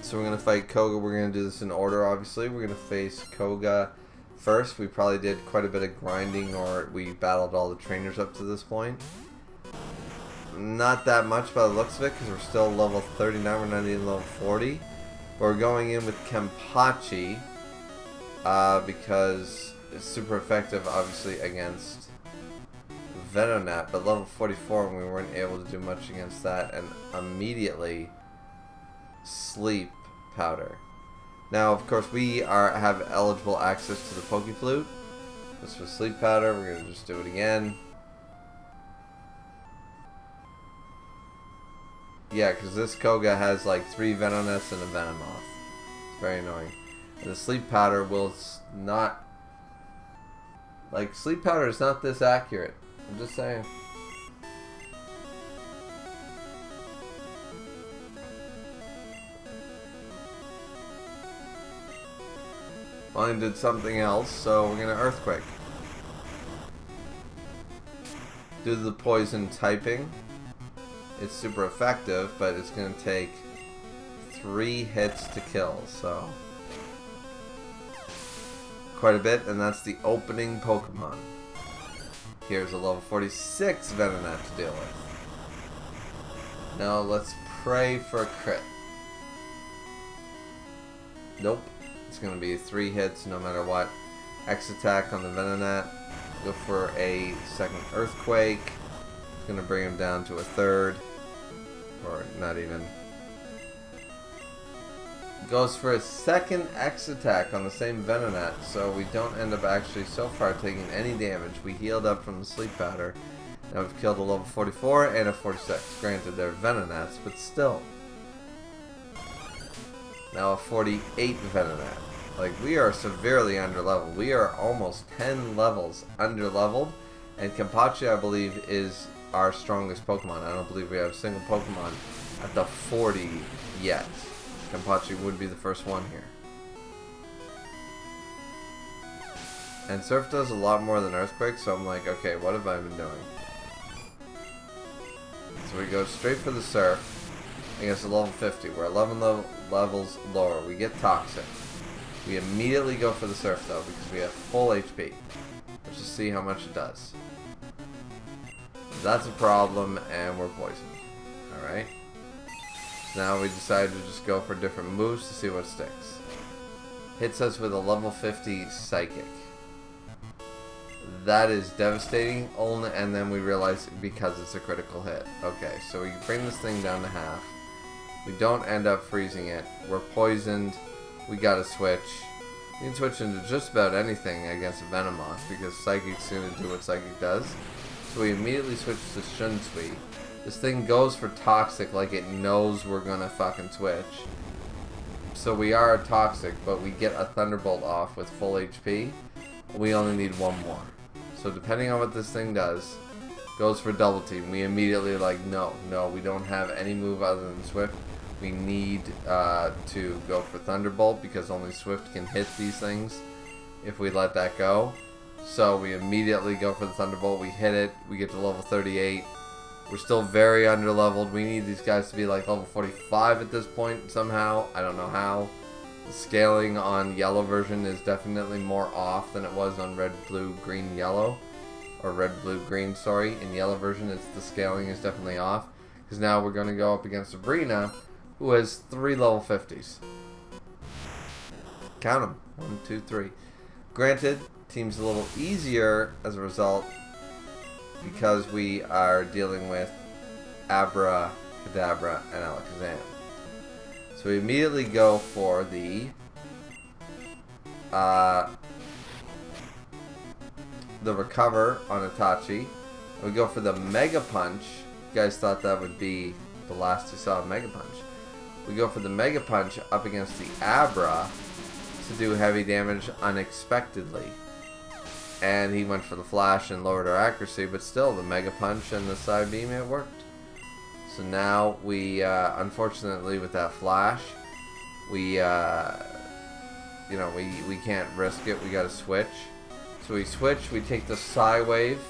So we're going to fight Koga. We're going to do this in order, obviously. We're going to face Koga first. We probably did quite a bit of grinding, or we battled all the trainers up to this point. Not that much by the looks of it, because we're still level 39. We're not even level 40. But we're going in with Kenpachi, because it's super effective, obviously, against Venonat. But level 44, we weren't able to do much against that. And immediately Sleep Powder. Now, of course, we have eligible access to the Pokeflute. This was Sleep Powder. We're going to just do it again. Yeah, because this Koga has like 3 Venonests and a Venomoth. It's very annoying. And the Sleep Powder will not... Like, Sleep Powder is not this accurate. I'm just saying. Finally did something else, so we're gonna Earthquake. Due to the poison typing, it's super effective, but it's gonna take 3 hits to kill, so quite a bit, and that's the opening Pokemon. Here's a level 46 Venonat to deal with. Now let's pray for a crit. Nope. It's going to be 3 hits no matter what. X attack on the Venonat. Go for a second Earthquake. It's going to bring him down to a 3rd. Or not even. Goes for a second X attack on the same Venonat. So we don't end up actually so far taking any damage. We healed up from the Sleep Powder. Now we've killed a level 44 and a 46. Granted, they're Venonats, but still. Now a 48 Venonat. Like, we are severely underleveled. We are almost 10 levels underleveled. And Kenpachi, I believe, is our strongest Pokemon. I don't believe we have a single Pokemon at the 40 yet. Kenpachi would be the first one here. And Surf does a lot more than Earthquake, so I'm like, okay, what have I been doing? So we go straight for the Surf against a level 50. We're 11 levels lower. We get Toxic. We immediately go for the Surf, though, because we have full HP. Let's just see how much it does. That's a problem, and we're poisoned. Alright. So now we decide to just go for different moves to see what sticks. Hits us with a level 50 Psychic. That is devastating, and then we realize because it's a critical hit. Okay, so we bring this thing down to half. We don't end up freezing it. We're poisoned. We gotta switch. We can switch into just about anything against a Venomoth because Psychic's gonna do what Psychic does. So we immediately switch to Shunsui. This thing goes for Toxic like it knows we're gonna fucking switch. So we are Toxic, but we get a Thunderbolt off with full HP. We only need one more. So depending on what this thing does, goes for Double Team. We immediately like, no, we don't have any move other than Swift. We need to go for Thunderbolt because only Swift can hit these things if we let that go. So we immediately go for the Thunderbolt. We hit it. We get to level 38. We're still very under-leveled. We need these guys to be like level 45 at this point somehow. I don't know how. The scaling on yellow version is definitely more off than it was on red, blue, green, yellow. Or red, blue, green, sorry. In yellow version, the scaling is definitely off. Because now we're going to go up against Sabrina, who has 3 level 50s. Count them. 1, 2, 3. Granted, team's a little easier as a result because we are dealing with Abra, Kadabra, and Alakazam. So we immediately go for the Recover on Itachi. We go for the Mega Punch. You guys thought that would be the last you saw of Mega Punch. We go for the Mega Punch up against the Abra to do heavy damage unexpectedly. And he went for the Flash and lowered our accuracy, but still the Mega Punch and the Side Beam, it worked. So now we, unfortunately with that Flash, we, we can't risk it. We gotta switch. So we switch, we take the Psy Wave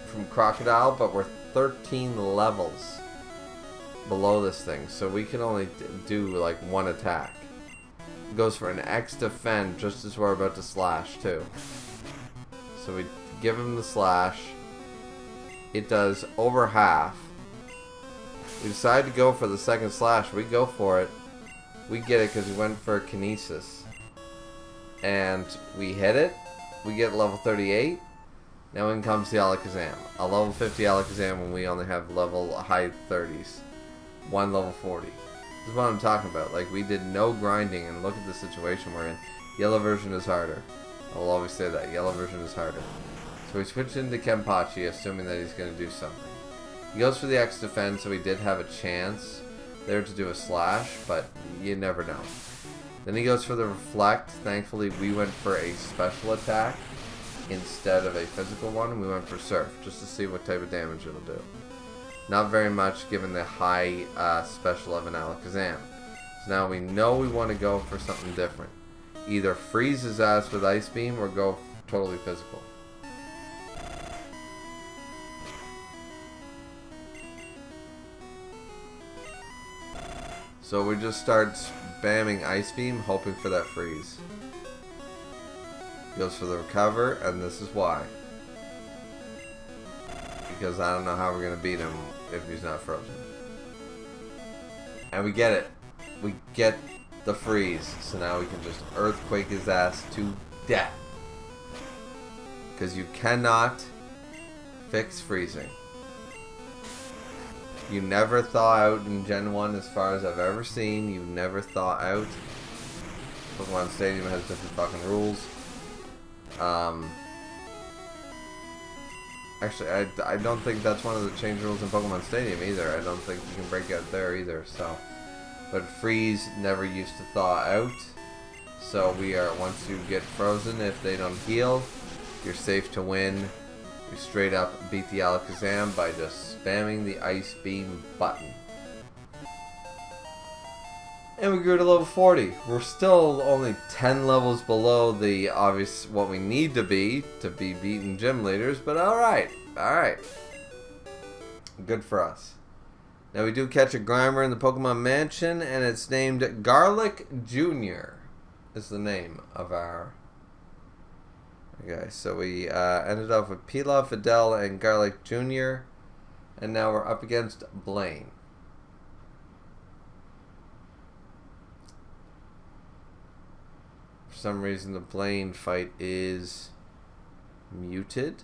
from Crocodile, but we're 13 levels below this thing. So we can only do like one attack. It goes for an X defend just as we're about to slash too. So we give him the slash. It does over half. We decide to go for the second slash. We go for it. We get it because we went for Kinesis. And we hit it. We get level 38. Now in comes the Alakazam. A level 50 Alakazam when we only have level high 30s. 1 level 40. This is what I'm talking about. Like, we did no grinding, and look at the situation we're in. Yellow version is harder. I'll always say that. Yellow version is harder. So we switched into Kenpachi, assuming that he's going to do something. He goes for the X defend, so he did have a chance there to do a slash, but you never know. Then he goes for the Reflect. Thankfully, we went for a special attack instead of a physical one. We went for Surf, just to see what type of damage it'll do. Not very much, given the high special of an Alakazam. So now we know we want to go for something different. Either freeze his ass with Ice Beam or go totally physical. So we just start spamming Ice Beam, hoping for that freeze. Goes for the Recover, and this is why. Because I don't know how we're going to beat him if he's not frozen. And we get it. We get the freeze. So now we can just Earthquake his ass to death. Because you cannot fix freezing. You never thaw out in Gen 1 as far as I've ever seen. You never thaw out. Pokemon Stadium has different fucking rules. Actually, I don't think that's one of the change rules in Pokemon Stadium either. I don't think you can break out there either. So, but freeze never used to thaw out. So we are, once you get frozen, if they don't heal, you're safe to win. We straight up beat the Alakazam by just spamming the Ice Beam button. And we grew to level 40. We're still only 10 levels below the obvious what we need to be beating gym leaders, but alright. Alright. Good for us. Now we do catch a Griever in the Pokemon Mansion, and it's named Garlic Jr. is the name of our... Okay, so we ended up with Pilaf, Fidel, and Garlic Jr. And now we're up against Blaine. For some reason the Blaine fight is muted.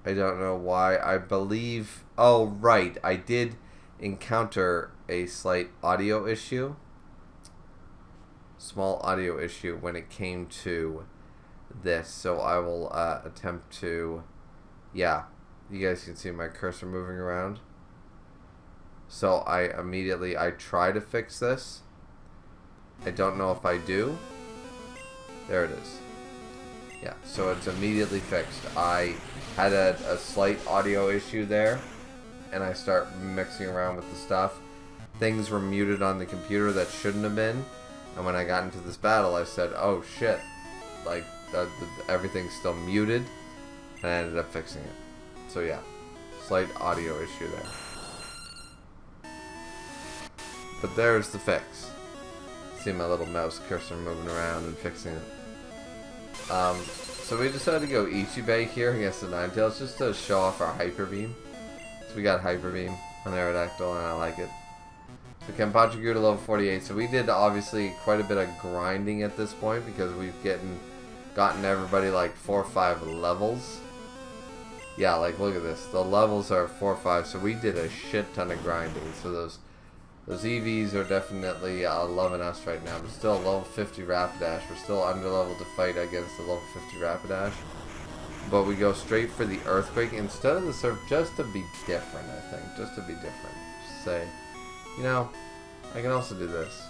I don't know why. I believe... Oh, right. I did encounter a slight audio issue. Small audio issue when it came to this. So I will attempt to... Yeah. You guys can see my cursor moving around. So I try to fix this. I don't know if I do. There it is. Yeah, so it's immediately fixed. I had a slight audio issue there, and I start mixing around with the stuff. Things were muted on the computer that shouldn't have been, and when I got into this battle, I said, oh shit, like, everything's still muted, and I ended up fixing it. So yeah, slight audio issue there. But there's the fix. See my little mouse cursor moving around and fixing it. So we decided to go Ichibei here against the Ninetales just to show off our Hyper Beam. So we got Hyper Beam on Aerodactyl, and I like it. So Kenpachi grew to level 48. So we did obviously quite a bit of grinding at this point because we've gotten everybody like 4 or 5 levels. Yeah, like look at this. The levels are 4 or 5, so we did a shit ton of grinding. So those EVs are definitely loving us right now. But still level 50 Rapidash. We're still under level to fight against the level 50 Rapidash. But we go straight for the Earthquake instead of the Surf just to be different, I think. Just to be different. Just say, you know, I can also do this.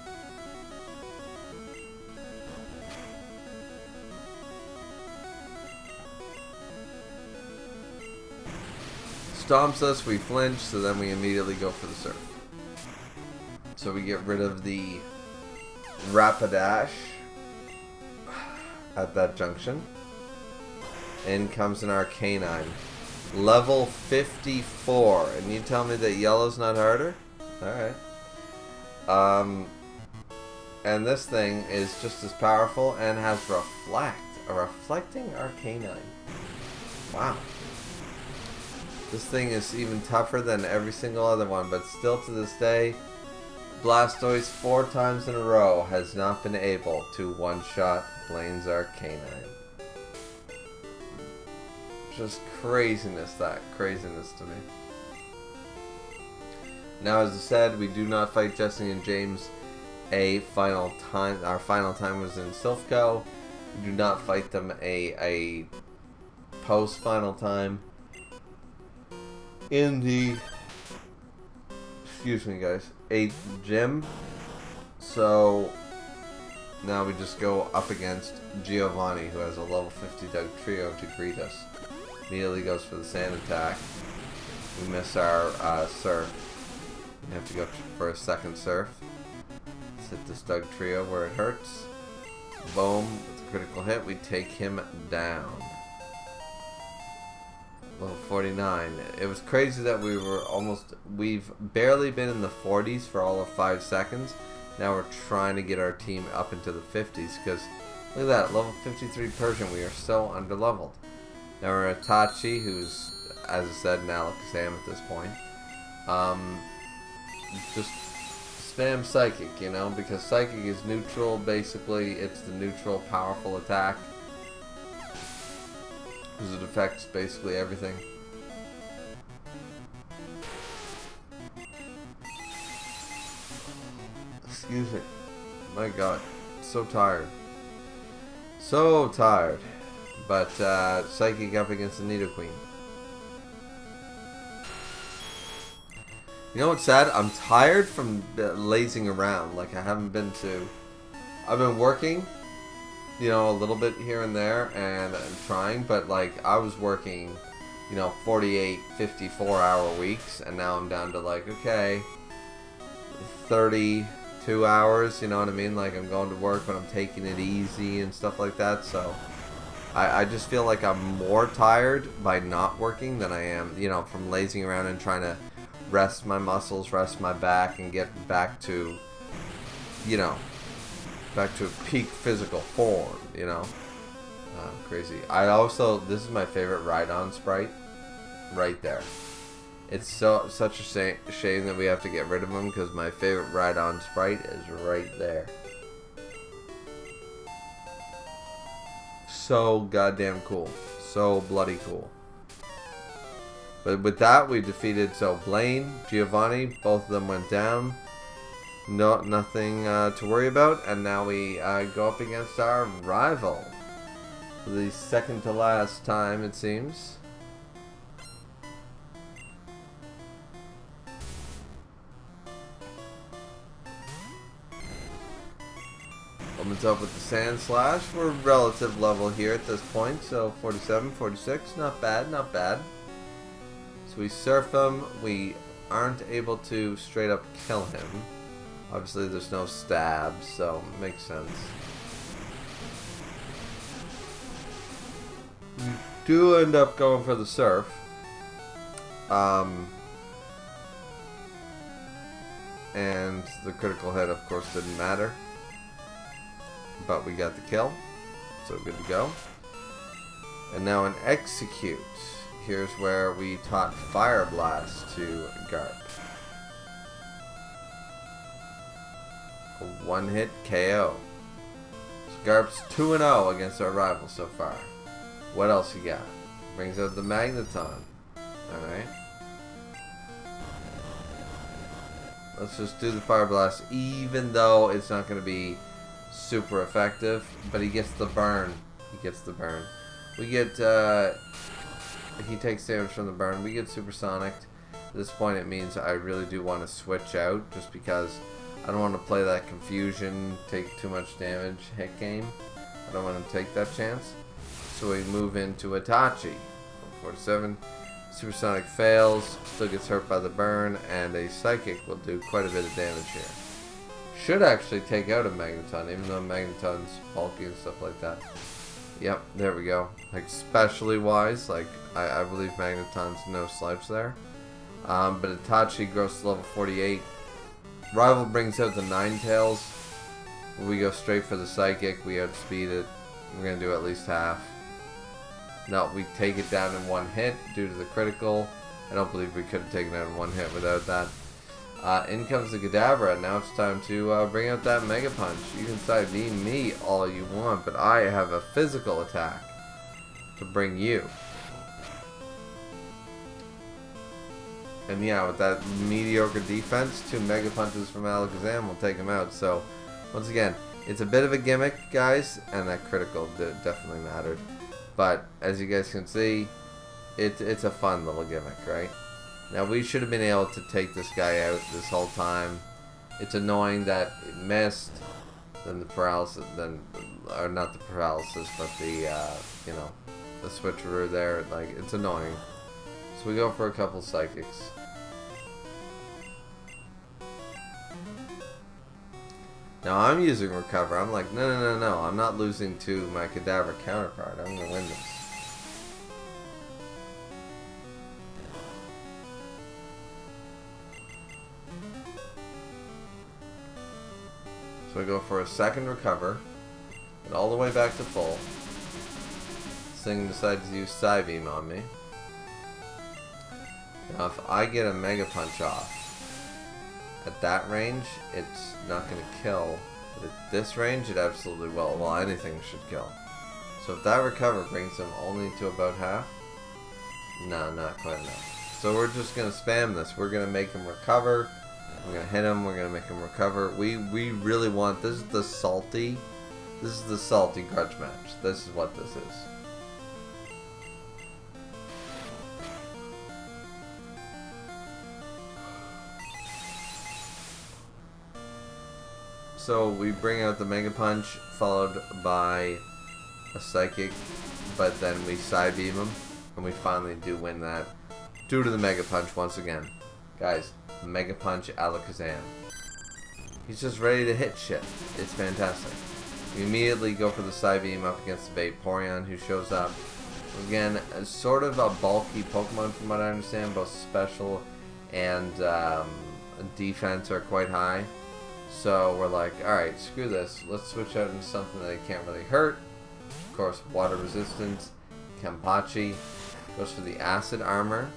Stomps us, we flinch, so then we immediately go for the Surf. So we get rid of the Rapidash at that junction. In comes an Arcanine. Level 54. And you tell me that yellow's not harder? Alright. And this thing is just as powerful and has Reflect. A reflecting Arcanine. Wow. This thing is even tougher than every single other one, but still to this day, Blastoise 4 times in a row has not been able to one-shot Blaine's Arcanine. Just craziness to me. Now, as I said, we do not fight Jesse and James a final time. Our final time was in Silphco. We do not fight them a post-final time in the... Excuse me, guys. 8th gym. So now we just go up against Giovanni, who has a level 50 Doug Trio to greet us. Immediately goes for the sand attack. We miss our Surf. We have to go for a second Surf. Let's hit this Doug Trio where it hurts. Boom. With a critical hit, we take him down. Level 49. It was crazy that we've barely been in the 40s for all of 5 seconds. Now we're trying to get our team up into the 50s because look at that, level 53 Persian, we are so underleveled. Now we're Itachi, who's, as I said, an Alakazam at this point. Just spam Psychic, you know, because Psychic is neutral, basically it's the neutral powerful attack. Because it affects basically everything. Excuse me. My god. So tired. So tired. But, Psychic up against the Nidoqueen. You know what's sad? I'm tired from lazing around. Like, I've been working, you know, a little bit here and there, and I'm trying, but, like, I was working, you know, 48, 54-hour weeks, and now I'm down to, like, okay, 32 hours, you know what I mean? Like, I'm going to work, but I'm taking it easy and stuff like that, so I just feel like I'm more tired by not working than I am, you know, from lazing around and trying to rest my muscles, rest my back, and get back to, you know, back to peak physical form, you know? Crazy. I also, this is my favorite ride-on sprite, right there. It's such a shame that we have to get rid of him, because my favorite ride-on sprite is right there. So goddamn cool. So bloody cool. But with that, we defeated, so Blaine, Giovanni, both of them went down. Nothing to worry about. And now we go up against our rival. For the second to last time, it seems. Opens up with the Sand Slash. We're relative level here at this point, so 47, 46, not bad, not bad. So we surf him. We aren't able to straight up kill him. Obviously there's no stabs, so it makes sense. We do end up going for the surf. And the critical hit, of course, didn't matter. But we got the kill, so good to go. And now an Execute. Here's where we taught Fire Blast to Garp. A one-hit KO. So Garp's 2-0 against our rival so far. What else you got? Brings out the Magneton. Alright. Let's just do the Fire Blast, even though it's not going to be super effective, but he gets the burn. He gets the burn. We get, he takes damage from the burn. We get supersonic. At this point, it means I really do want to switch out, just because I don't want to play that confusion, take too much damage hit game. I don't want to take that chance. So we move into Itachi. 47. Supersonic fails, still gets hurt by the burn, and a Psychic will do quite a bit of damage here. Should actually take out a Magneton, even though Magneton's bulky and stuff like that. Yep, there we go. Like, specially wise, like, I believe Magneton's no slouch there. But Itachi grows to level 48. Rival brings out the Ninetales. We go straight for the Psychic, we outspeed it. We're going to do at least half. No, we take it down in one hit due to the critical. I don't believe we could have taken it in one hit without that. In comes the Kadabra. Now it's time to bring out that Mega Punch. You can side beam me all you want, but I have a physical attack to bring you. And yeah, with that mediocre defense, 2 Mega Punches from Alakazam will take him out. So, once again, it's a bit of a gimmick, guys, and that critical definitely mattered. But, as you guys can see, it's a fun little gimmick, right? Now, we should have been able to take this guy out this whole time. It's annoying that it missed. Then the paralysis, or not the paralysis, but the, you know, the switcheroo there. Like, it's annoying. So we go for a couple Psychics. Now, I'm using Recover. I'm like, no. I'm not losing to my Kadabra counterpart. I'm going to win this. So I go for a second Recover. Get all the way back to full. This thing decides to use Psybeam on me. Now, if I get a Mega Punch off, at that range, it's not going to kill. But at this range, it absolutely will. Well, anything should kill. So if that Recover brings him only to about half, no, not quite enough. So we're just going to spam this. We're going to make him recover. We're going to hit him. We're going to make him recover. We really want... This is the salty grudge match. This is what this is. So we bring out the Mega Punch, followed by a Psychic, but then we Psybeam him, and we finally do win that due to the Mega Punch once again. Guys, Mega Punch Alakazam. He's just ready to hit shit. It's fantastic. We immediately go for the Psybeam up against the Vaporeon, who shows up. Again, sort of a bulky Pokemon from what I understand. Both special and defense are quite high. So we're like, alright, screw this. Let's switch out into something that can't really hurt. Of course, water resistance. Kenpachi goes for the acid armor,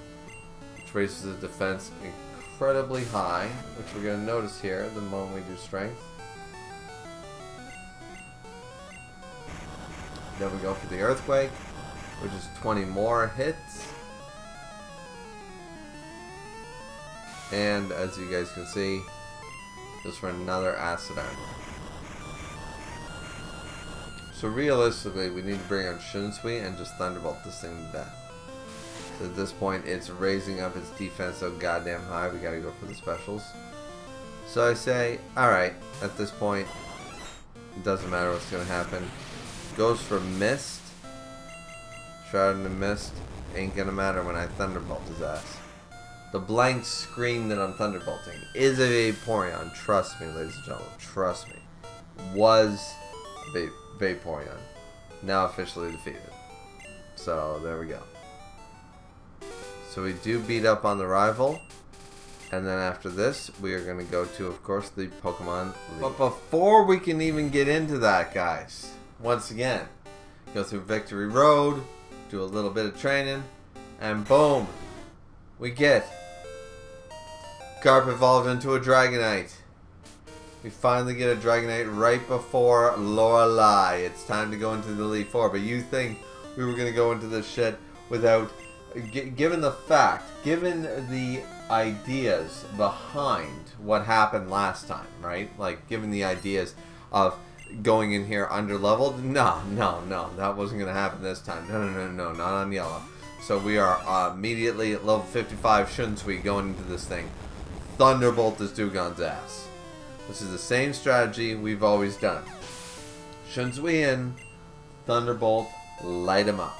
which raises the defense incredibly high, which we're going to notice here the moment we do strength. Then we go for the earthquake, which is 20 more hits. And as you guys can see, goes for another acid armor. So realistically, we need to bring out Shunsui and just Thunderbolt this thing to death. So at this point, it's raising up its defense so goddamn high, we gotta go for the specials. So I say, alright, at this point, it doesn't matter what's gonna happen. Goes for Mist. Shrouded in Mist. Ain't gonna matter when I Thunderbolt his ass. The blank screen that I'm Thunderbolting is a Vaporeon. Trust me, ladies and gentlemen. Trust me. Was Vaporeon. Now officially defeated. So, there we go. So we do beat up on the rival. And then after this, we are going to go to, of course, the Pokemon League. But before we can even get into that, guys, once again, go through Victory Road, do a little bit of training, and boom, we get Garp evolved into a Dragonite. We finally get a Dragonite right before Lorelei. It's time to go into the Elite Four. But you think we were going to go into this shit without, given the fact, given the ideas behind what happened last time, right? Like, given the ideas of going in here under-leveled? No, that wasn't going to happen this time. No, not on yellow. So we are immediately at level 55 Shunsui going into this thing. Thunderbolt this Dewgong's ass. This is the same strategy we've always done. Shunsui in, Thunderbolt, light him up.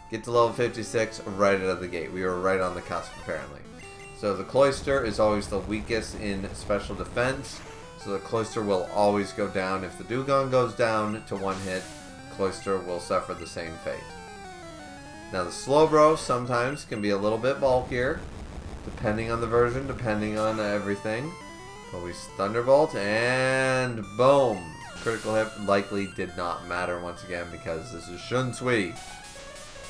Get to level 56 right out of the gate. We were right on the cusp apparently. So the Cloyster is always the weakest in special defense. So the Cloyster will always go down. If the Dewgong goes down to one hit, Cloyster will suffer the same fate. Now the Slowbro sometimes can be a little bit bulkier, depending on the version, depending on everything. But we Thunderbolt and boom! Critical hit likely did not matter once again because this is Shunsui.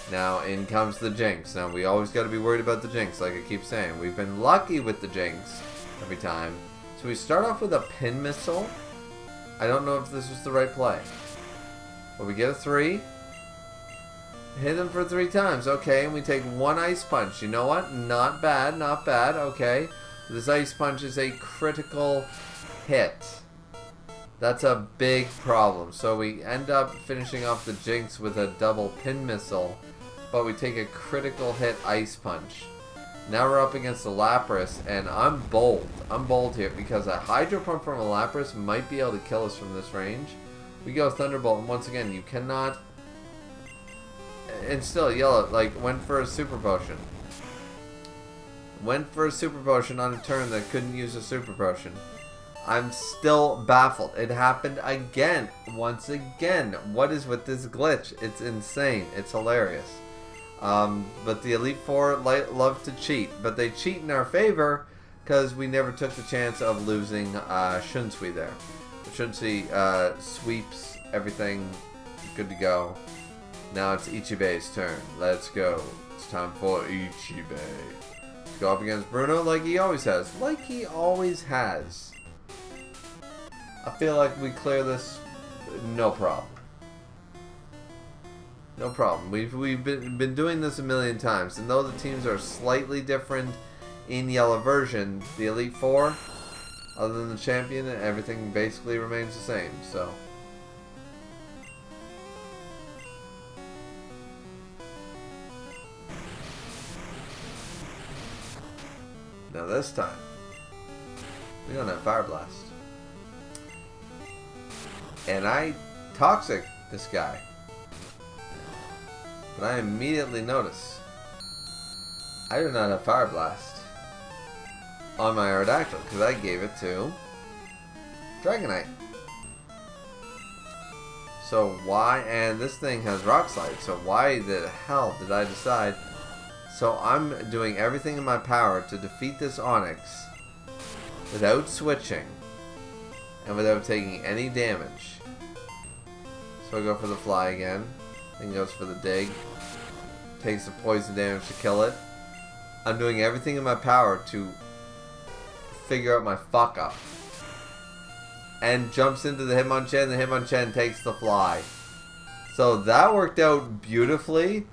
Now in comes the Jinx. Now we always got to be worried about the Jinx, like I keep saying. We've been lucky with the Jinx every time. So we start off with a Pin Missile. I don't know if this was the right play. But we get a 3. Hit him for 3 times. Okay, and we take 1 Ice Punch. You know what? Not bad, not bad. Okay. This Ice Punch is a critical hit. That's a big problem. So we end up finishing off the Jinx with a double Pin Missile. But we take a critical hit Ice Punch. Now we're up against the Lapras, and I'm bold. I'm bold here because a Hydro Pump from a Lapras might be able to kill us from this range. We go Thunderbolt, and once again, you cannot... And still, Yellow, like, went for a Super Potion. Went for a Super Potion on a turn that couldn't use a Super Potion. I'm still baffled. It happened again. Once again. What is with this glitch? It's insane. It's hilarious. But the Elite Four love to cheat. But they cheat in our favor because we never took the chance of losing Shunsui there. Shunsui sweeps everything. Good to go. Now it's Ichibei's turn. Let's go. It's time for Ichibei. Go up against Bruno like he always has. Like he always has. I feel like we clear this no problem. No problem. We've been doing this a million times. And though the teams are slightly different in yellow version, the Elite Four, other than the champion, everything basically remains the same. So... Now this time, we don't have Fire Blast. And I Toxic this guy. But I immediately notice I do not have Fire Blast on my Aerodactyl because I gave it to Dragonite. So why, and this thing has Rock Slide, so why the hell did I decide? So I'm doing everything in my power to defeat this Onix without switching and without taking any damage. So I go for the fly again, then goes for the dig, takes the poison damage to kill it. I'm doing everything in my power to figure out my fuck up. And jumps into the Hitmonchan, the Hitmonchan takes the fly. So that worked out beautifully,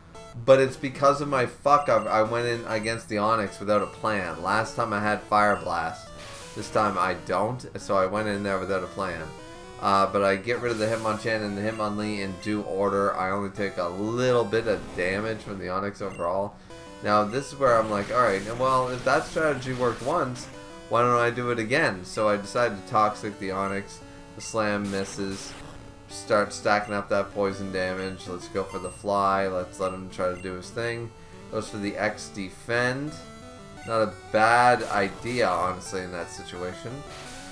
but it's because of my fuck up. I went in against the Onix without a plan. Last time I had Fire Blast. This time I don't, so I went in there without a plan. But I get rid of the Hitmonchan and the Hitmonlee in due order. I only take a little bit of damage from the Onix overall. Now this is where I'm like, alright, well, if that strategy worked once, why don't I do it again? So I decided to Toxic the Onix. The Slam misses. Start stacking up that poison damage. Let's go for the fly. Let's let him try to do his thing. Goes for the X Defend. Not a bad idea, honestly, in that situation.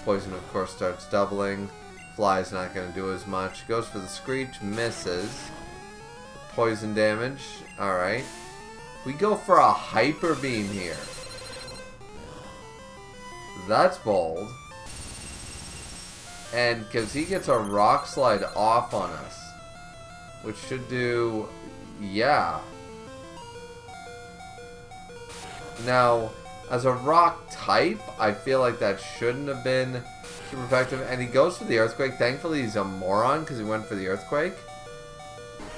Poison, of course, starts doubling. Fly's not going to do as much. Goes for the Screech. Misses. Poison damage. Alright. We go for a Hyper Beam here. That's bold. And because he gets a Rock Slide off on us, which should do, yeah. Now, as a rock type, I feel like that shouldn't have been super effective. And he goes for the Earthquake. Thankfully, he's a moron because he went for the Earthquake.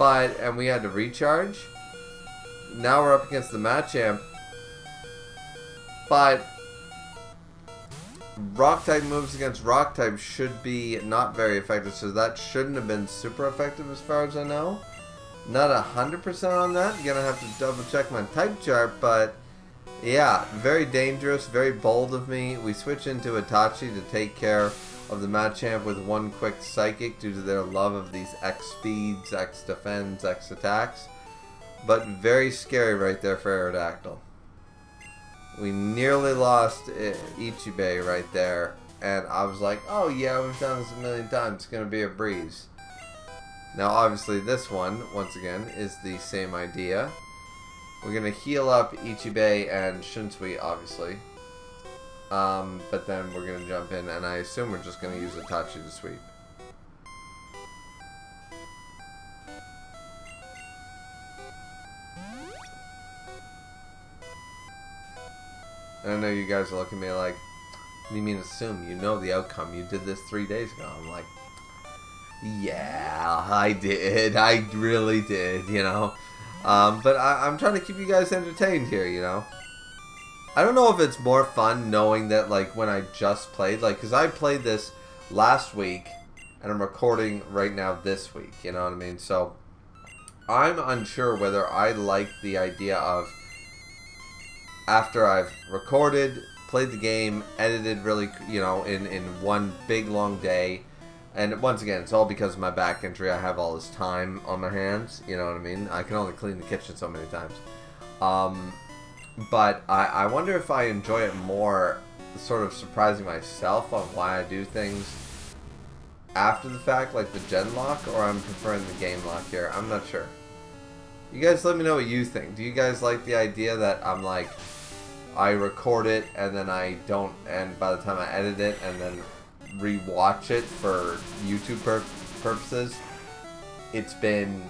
And we had to recharge. Now we're up against the Machamp. But Rock type moves against Rock type should be not very effective, so that shouldn't have been super effective as far as I know. Not 100% on that. Gonna have to double check my type chart, but yeah, very dangerous, very bold of me. We switch into Itachi to take care of the Machamp with one quick Psychic due to their love of these X speeds, X defends, X attacks. But very scary right there for Aerodactyl. We nearly lost Ichibei right there, and I was like, oh yeah, we've done this a million times, it's going to be a breeze. Now obviously this one, once again, is the same idea. We're going to heal up Ichibei and Shunsui, obviously. But then we're going to jump in, and I assume we're just going to use Itachi to sweep. And I know you guys are looking at me like, what do you mean assume? You know the outcome. You did this 3 days ago. I'm like, yeah, I did. I really did, you know. But I'm trying to keep you guys entertained here, you know. I don't know if it's more fun knowing that, like, when I just played, like, because I played this last week, and I'm recording right now this week, you know what I mean? So, I'm unsure whether I like the idea of, after I've recorded, played the game, edited really, you know, in one big long day. And once again, it's all because of my back injury. I have all this time on my hands, you know what I mean? I can only clean the kitchen so many times. But I wonder if I enjoy it more, sort of surprising myself on why I do things after the fact, like the GameLocke, or I'm preferring the GameLocke here. I'm not sure. You guys let me know what you think. Do you guys like the idea that I'm like, I record it and then I don't, and by the time I edit it and then re-watch it for YouTube purposes, it's been,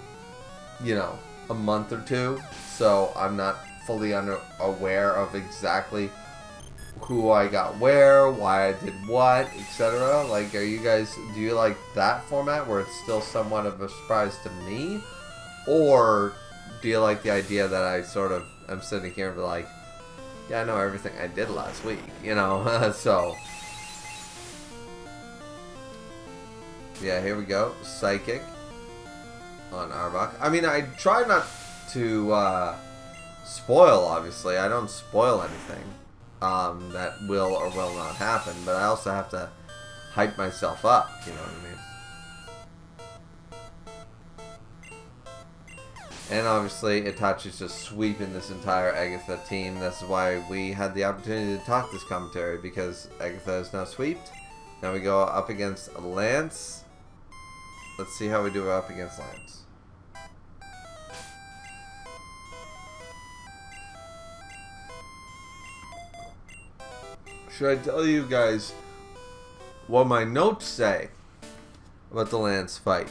you know, a month or two, so I'm not fully aware of exactly who I got where, why I did what, etc. Like, are you guys, do you like that format where it's still somewhat of a surprise to me? Or do you like the idea that I sort of am sitting here and be like, yeah, I know everything I did last week, you know? So, yeah, here we go. Psychic on Arbok. I mean, I try not to spoil, obviously. I don't spoil anything that will or will not happen, but I also have to hype myself up, you know what I mean? And obviously, Itachi's just sweeping this entire Agatha team. This is why we had the opportunity to talk this commentary, because Agatha is now sweeped. Now we go up against Lance. Let's see how we do up against Lance. Should I tell you guys what my notes say about the Lance fight?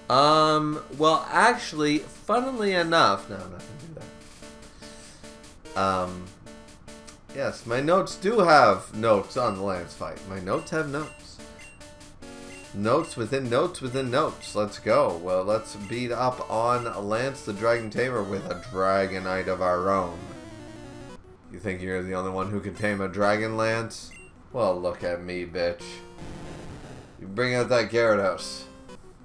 Well, actually, funnily enough, no, I'm not gonna do that. Yes, my notes do have notes on the Lance fight. My notes have notes. Notes within notes within notes. Let's go. Well, let's beat up on Lance the Dragon Tamer with a Dragonite of our own. You think you're the only one who can tame a Dragon, Lance? Well, look at me, bitch. You bring out that Gyarados.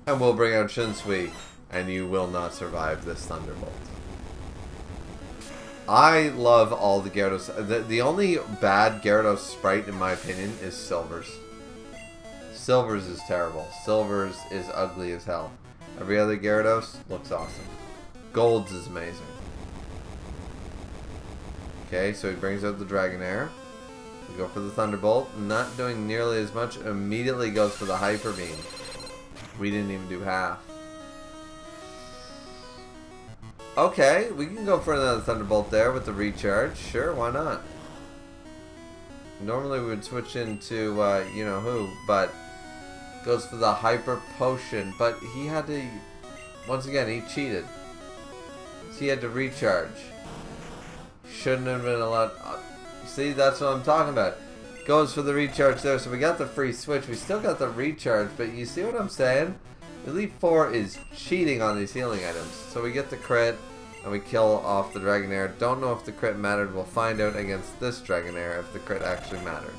And we'll bring out Shinsui, and you will not survive this Thunderbolt. I love all the Gyarados. The only bad Gyarados sprite, in my opinion, is Silver's. Silver's is terrible. Silver's is ugly as hell. Every other Gyarados looks awesome. Gold's is amazing. Okay, so he brings out the Dragonair. We go for the Thunderbolt. Not doing nearly as much. Immediately goes for the Hyper Beam. We didn't even do half. Okay, we can go for another Thunderbolt there with the recharge. Sure, why not? Normally we would switch into, you know who, but goes for the Hyper Potion. But he had to, once again, he cheated. So he had to recharge. Shouldn't have been allowed. See, that's what I'm talking about. Goes for the recharge there, so we got the free switch. We still got the recharge, but you see what I'm saying? Elite Four is cheating on these healing items. So we get the crit, and we kill off the Dragonair. Don't know if the crit mattered. We'll find out against this Dragonair if the crit actually mattered.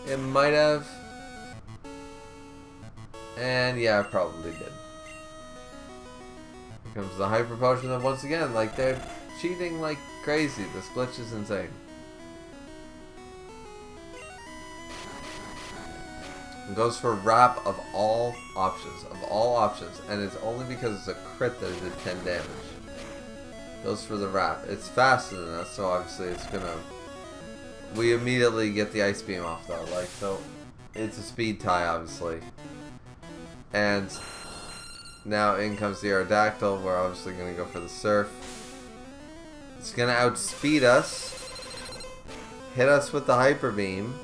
It might have. And yeah, it probably did. Here comes the Hyper Potion, and once again, like, they're cheating like crazy. This glitch is insane. It goes for wrap of all options, and it's only because it's a crit that it did 10 damage. Goes for the wrap. It's faster than us, so obviously it's gonna. We immediately get the Ice Beam off though, like, so it's a speed tie obviously. And now in comes the Aerodactyl. We're obviously gonna go for the Surf. It's gonna outspeed us, hit us with the Hyper Beam,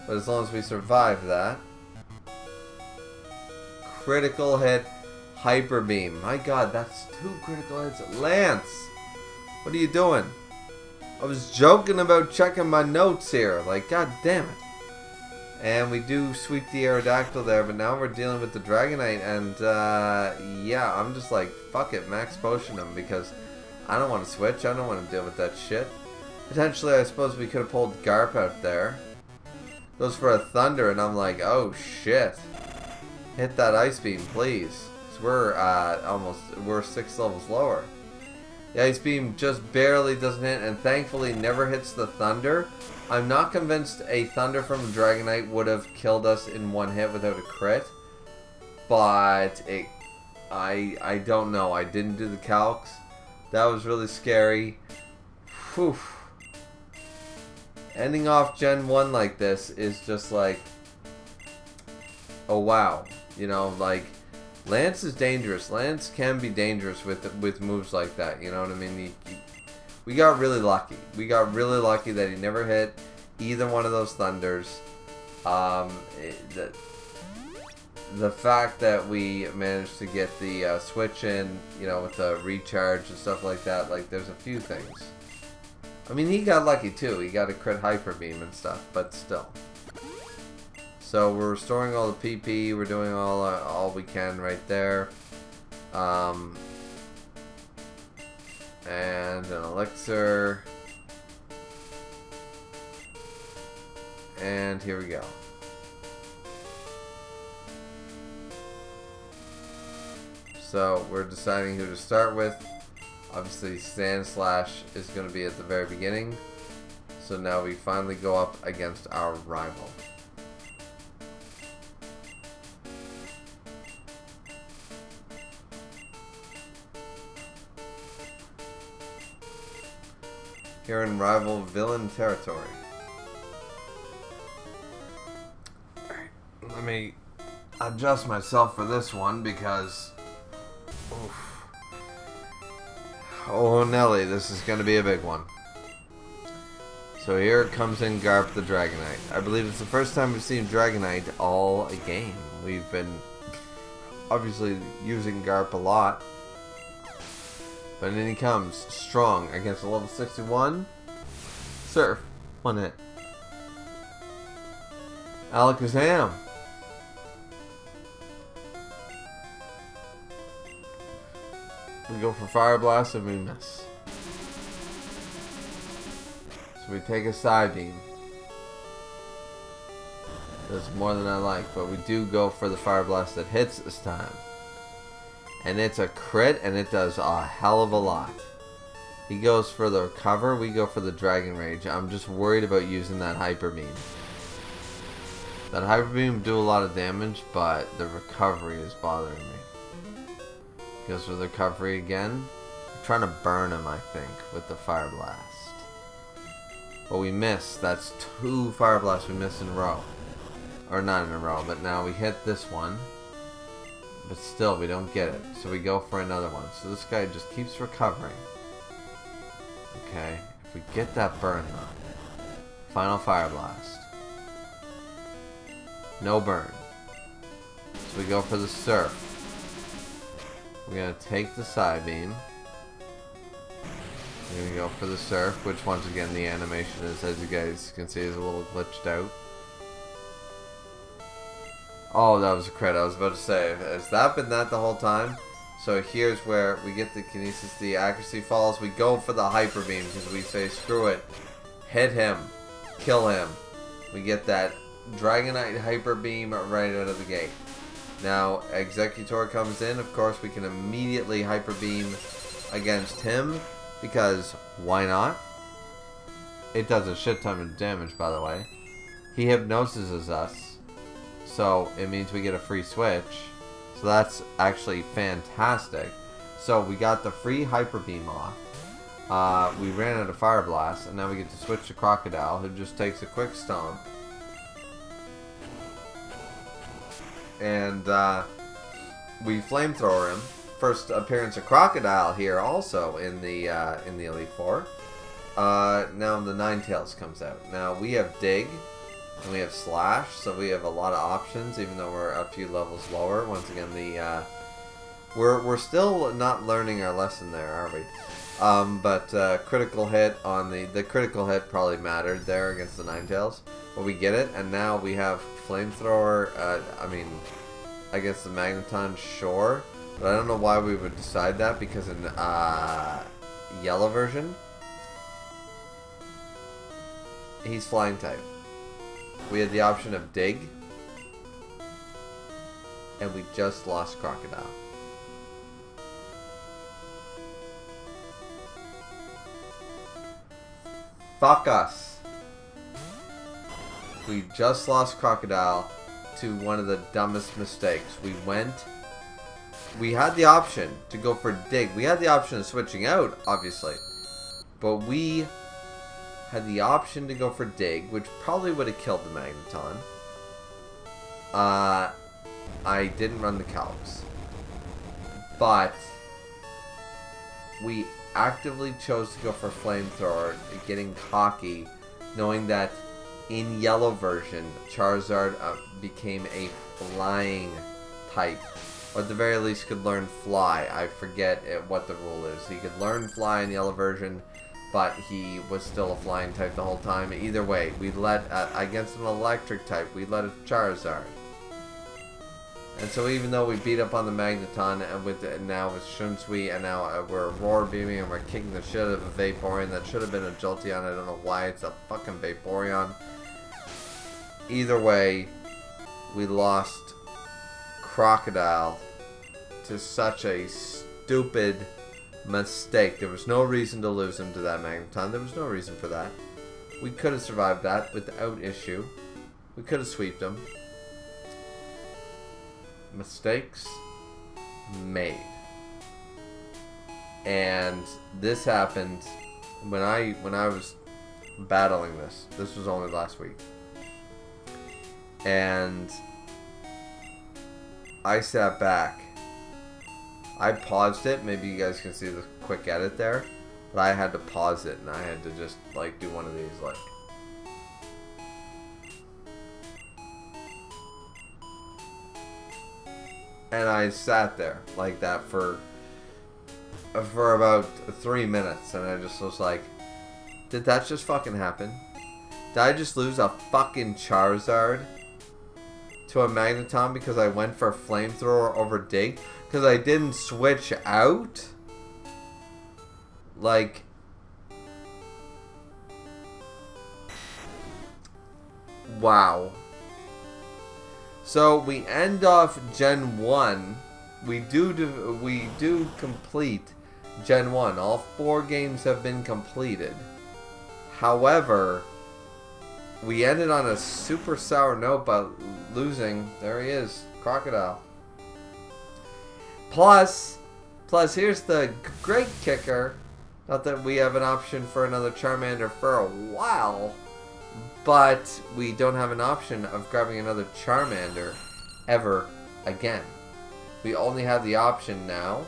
but as long as we survive that. Critical hit, Hyper Beam. My god, that's 2 critical hits. Lance, what are you doing? I was joking about checking my notes here. Like, god damn it. And we do sweep the Aerodactyl there, but now we're dealing with the Dragonite, and yeah, I'm just like, fuck it, max potion him, because I don't want to switch. I don't want to deal with that shit. Potentially, I suppose we could have pulled Garp out there. Goes for a Thunder, and I'm like, oh shit. Hit that Ice Beam, please. Because we're 6 levels lower. The Ice Beam just barely doesn't hit, and thankfully never hits the Thunder. I'm not convinced a Thunder from a Dragonite would have killed us in 1 hit without a crit. But I don't know. I didn't do the calcs. That was really scary. Whew. Ending off Gen 1 like this is just like, oh wow. You know, like, Lance is dangerous. Lance can be dangerous with moves like that, you know what I mean? We got really lucky. We got really lucky that he never hit either one of those Thunders. The fact that we managed to get the switch in, you know, with the recharge and stuff like that, like, there's a few things. I mean, he got lucky too. He got a crit Hyper Beam and stuff, but still. So we're restoring all the PP. We're doing all we can right there. And an elixir. And here we go. So we're deciding who to start with. Obviously Sandslash is going to be at the very beginning. So now we finally go up against our rival. Here in rival villain territory. me adjust myself for this one because... Oof. Oh, Nelly, this is going to be a big one. So here comes in Garp the Dragonite. I believe it's the first time we've seen Dragonite all a game. We've been obviously using Garp a lot. But in he comes, strong, against a level 61. Surf, 1 hit. Alakazam. We go for Fire Blast and we miss. So we take a Side Beam. That's more than I like, but we do go for the Fire Blast that hits this time. And it's a crit, and it does a hell of a lot. He goes for the recover, we go for the Dragon Rage. I'm just worried about using that Hyper Beam. That Hyper Beam will do a lot of damage, but the recovery is bothering me. He goes for the recovery again. I'm trying to burn him, I think, with the Fire Blast. But we miss. That's 2 Fire Blasts we missed in a row. Or not in a row, but now we hit this one. But still, we don't get it. So we go for another one. So this guy just keeps recovering. Okay. If we get that burn though. Final Fire Blast. No burn. So we go for the Surf. We're going to take the Side Beam. We're going to go for the Surf, which once again the animation is, as you guys can see, is a little glitched out. Oh, that was a crit. I was about to say, has that been that the whole time? So here's where we get the Kinesis, the accuracy falls. We go for the Hyper Beam because we say, screw it. Hit him. Kill him. We get that Dragonite Hyper Beam right out of the gate. Now, Executor comes in. Of course, we can immediately Hyper Beam against him because why not? It does a shit ton of damage, by the way. He hypnoses us. So it means we get a free switch. So that's actually fantastic. So we got the free Hyper Beam off. We ran out of Fire Blast, and now we get to switch to Crocodile, who just takes a quick stomp. And we Flamethrower him. First appearance of Crocodile here, also in the Elite Four. Now the Ninetales comes out. Now we have Dig. And we have Slash, so we have a lot of options, even though we're a few levels lower. Once again, we're still not learning our lesson there, are we? But critical hit on the critical hit probably mattered there against the Ninetales. But we get it, and now we have Flamethrower. Against the Magneton, sure, but I don't know why we would decide that because in yellow version, he's Flying type. We had the option of Dig, and we just lost Crocodile. Fuck us. We just lost Crocodile to one of the dumbest mistakes. We had the option to go for Dig. We had the option of switching out, obviously. But we had the option to go for Dig, which probably would have killed the Magneton. I didn't run the calcs. But we actively chose to go for Flamethrower, getting cocky, knowing that in yellow version, Charizard became a flying type. Or at the very least could learn Fly. I forget what the rule is. He could learn Fly in yellow version, but he was still a flying type the whole time. Either way, we let, against an electric type, we let a Charizard. And so even though we beat up on the Magneton, and now with Shunsui, and now we're Roar Beaming, and we're kicking the shit out of a Vaporeon that should have been a Jolteon. I don't know why it's a fucking Vaporeon. Either way, we lost Crocodile to such a stupid mistake. There was no reason to lose him to that Magneton. There was no reason for that. We could have survived that without issue. We could have sweeped him. Mistakes made. And this happened when I was battling this. This was only last week. And I sat back. I paused it. Maybe you guys can see the quick edit there. But I had to pause it, and I had to just, like, do one of these, like... And I sat there like that for about 3 minutes, and I just was like, did that just fucking happen? Did I just lose a fucking Charizard to a Magneton because I went for a Flamethrower over Dig? Because I didn't switch out? Like... Wow. So we end off Gen 1. We do complete Gen 1. All 4 games have been completed. However, we ended on a super sour note by losing. There he is, Crocodile. Plus, here's the great kicker. Not that we have an option for another Charmander for a while, but we don't have an option of grabbing another Charmander ever again. We only have the option now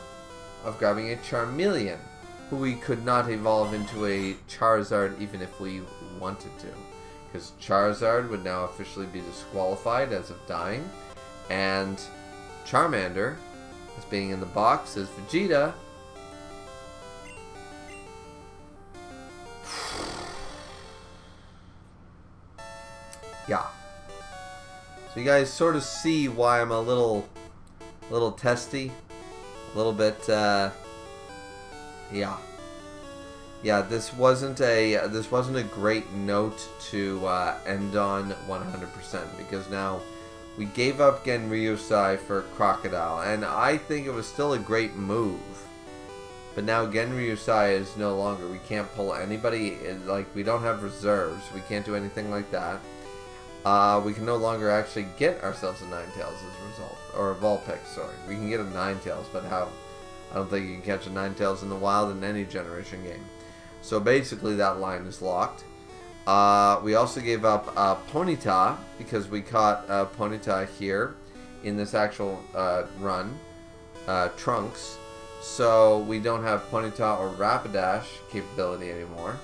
of grabbing a Charmeleon, who we could not evolve into a Charizard even if we wanted to. Because Charizard would now officially be disqualified as of dying, and Charmander, as being in the box, as Vegeta, yeah. So you guys sort of see why I'm a little testy, a little bit, yeah. Yeah, this wasn't a great note to end on 100%, because now we gave up Genryusai for Crocodile, and I think it was still a great move. But now Genryusai is no longer. We can't pull anybody. Like, we don't have reserves. We can't do anything like that. We can no longer actually get ourselves a Ninetales as a result, or a Vulpix. Sorry, we can get a Ninetales, but how? I don't think you can catch a Ninetales in the wild in any generation game. So basically that line is locked. We also gave up Ponyta, because we caught Ponyta here in this actual run, Trunks. So we don't have Ponyta or Rapidash capability anymore.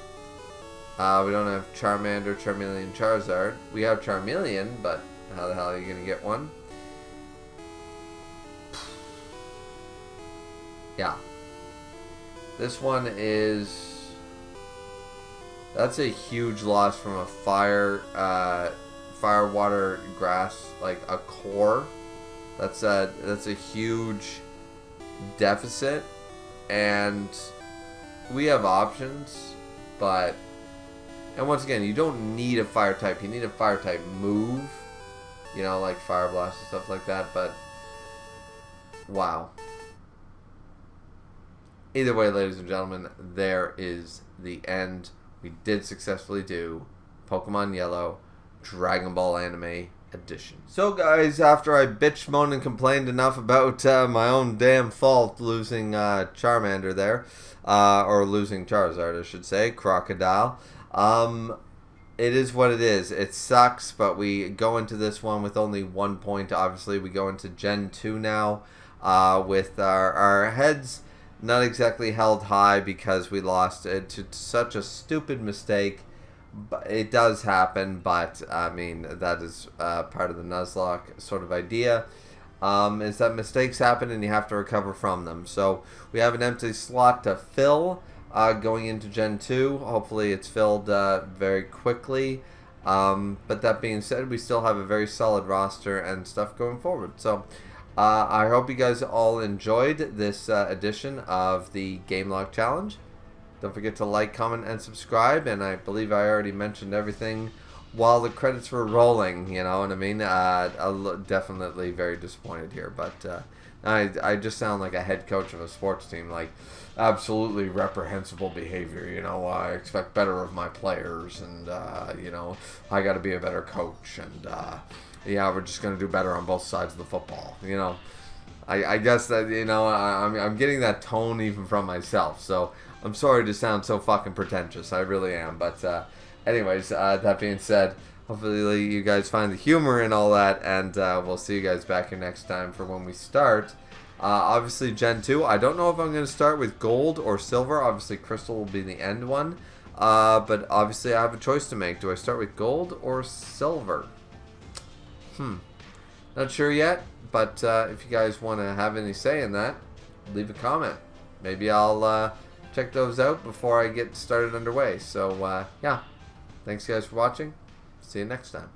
We don't have Charmander, Charmeleon, Charizard. We have Charmeleon, but how the hell are you going to get one? Yeah. This one is... That's a huge loss from a fire, water, grass, like a core. That's a huge deficit, and we have options, but, and once again, you don't need a fire type. You need a fire type move, you know, like Fire Blast and stuff like that. But wow. Either way, ladies and gentlemen, there is the end. We did successfully do Pokemon Yellow Dragon Ball Anime Edition. So guys, after I bitch, moaned, and complained enough about my own damn fault losing Charmander there, or losing Charizard, I should say, Crocodile, it is what it is. It sucks, but we go into this one with only 1 point. Obviously, we go into Gen 2 now with our heads not exactly held high because we lost it to such a stupid mistake. But it does happen, but I mean, that is part of the Nuzlocke sort of idea, is that mistakes happen and you have to recover from them. So we have an empty slot to fill going into Gen 2. Hopefully it's filled very quickly. But that being said, we still have a very solid roster and stuff going forward. So I hope you guys all enjoyed this edition of the GameLocke Challenge. Don't forget to like, comment, and subscribe. And I believe I already mentioned everything while the credits were rolling. You know what I mean? Definitely very disappointed here. But I just sound like a head coach of a sports team. Like, absolutely reprehensible behavior. You know, I expect better of my players. And, you know, I got to be a better coach. And, yeah, we're just going to do better on both sides of the football. You know, I guess that, you know, I'm getting that tone even from myself. So I'm sorry to sound so fucking pretentious. I really am. But anyways, that being said, hopefully you guys find the humor in all that, and we'll see you guys back here next time for when we start. Obviously, Gen 2, I don't know if I'm going to start with gold or silver. Obviously, crystal will be the end one. But obviously, I have a choice to make. Do I start with gold or silver? Not sure yet, but if you guys want to have any say in that, leave a comment. Maybe I'll check those out before I get started underway. So, yeah. Thanks, guys, for watching. See you next time.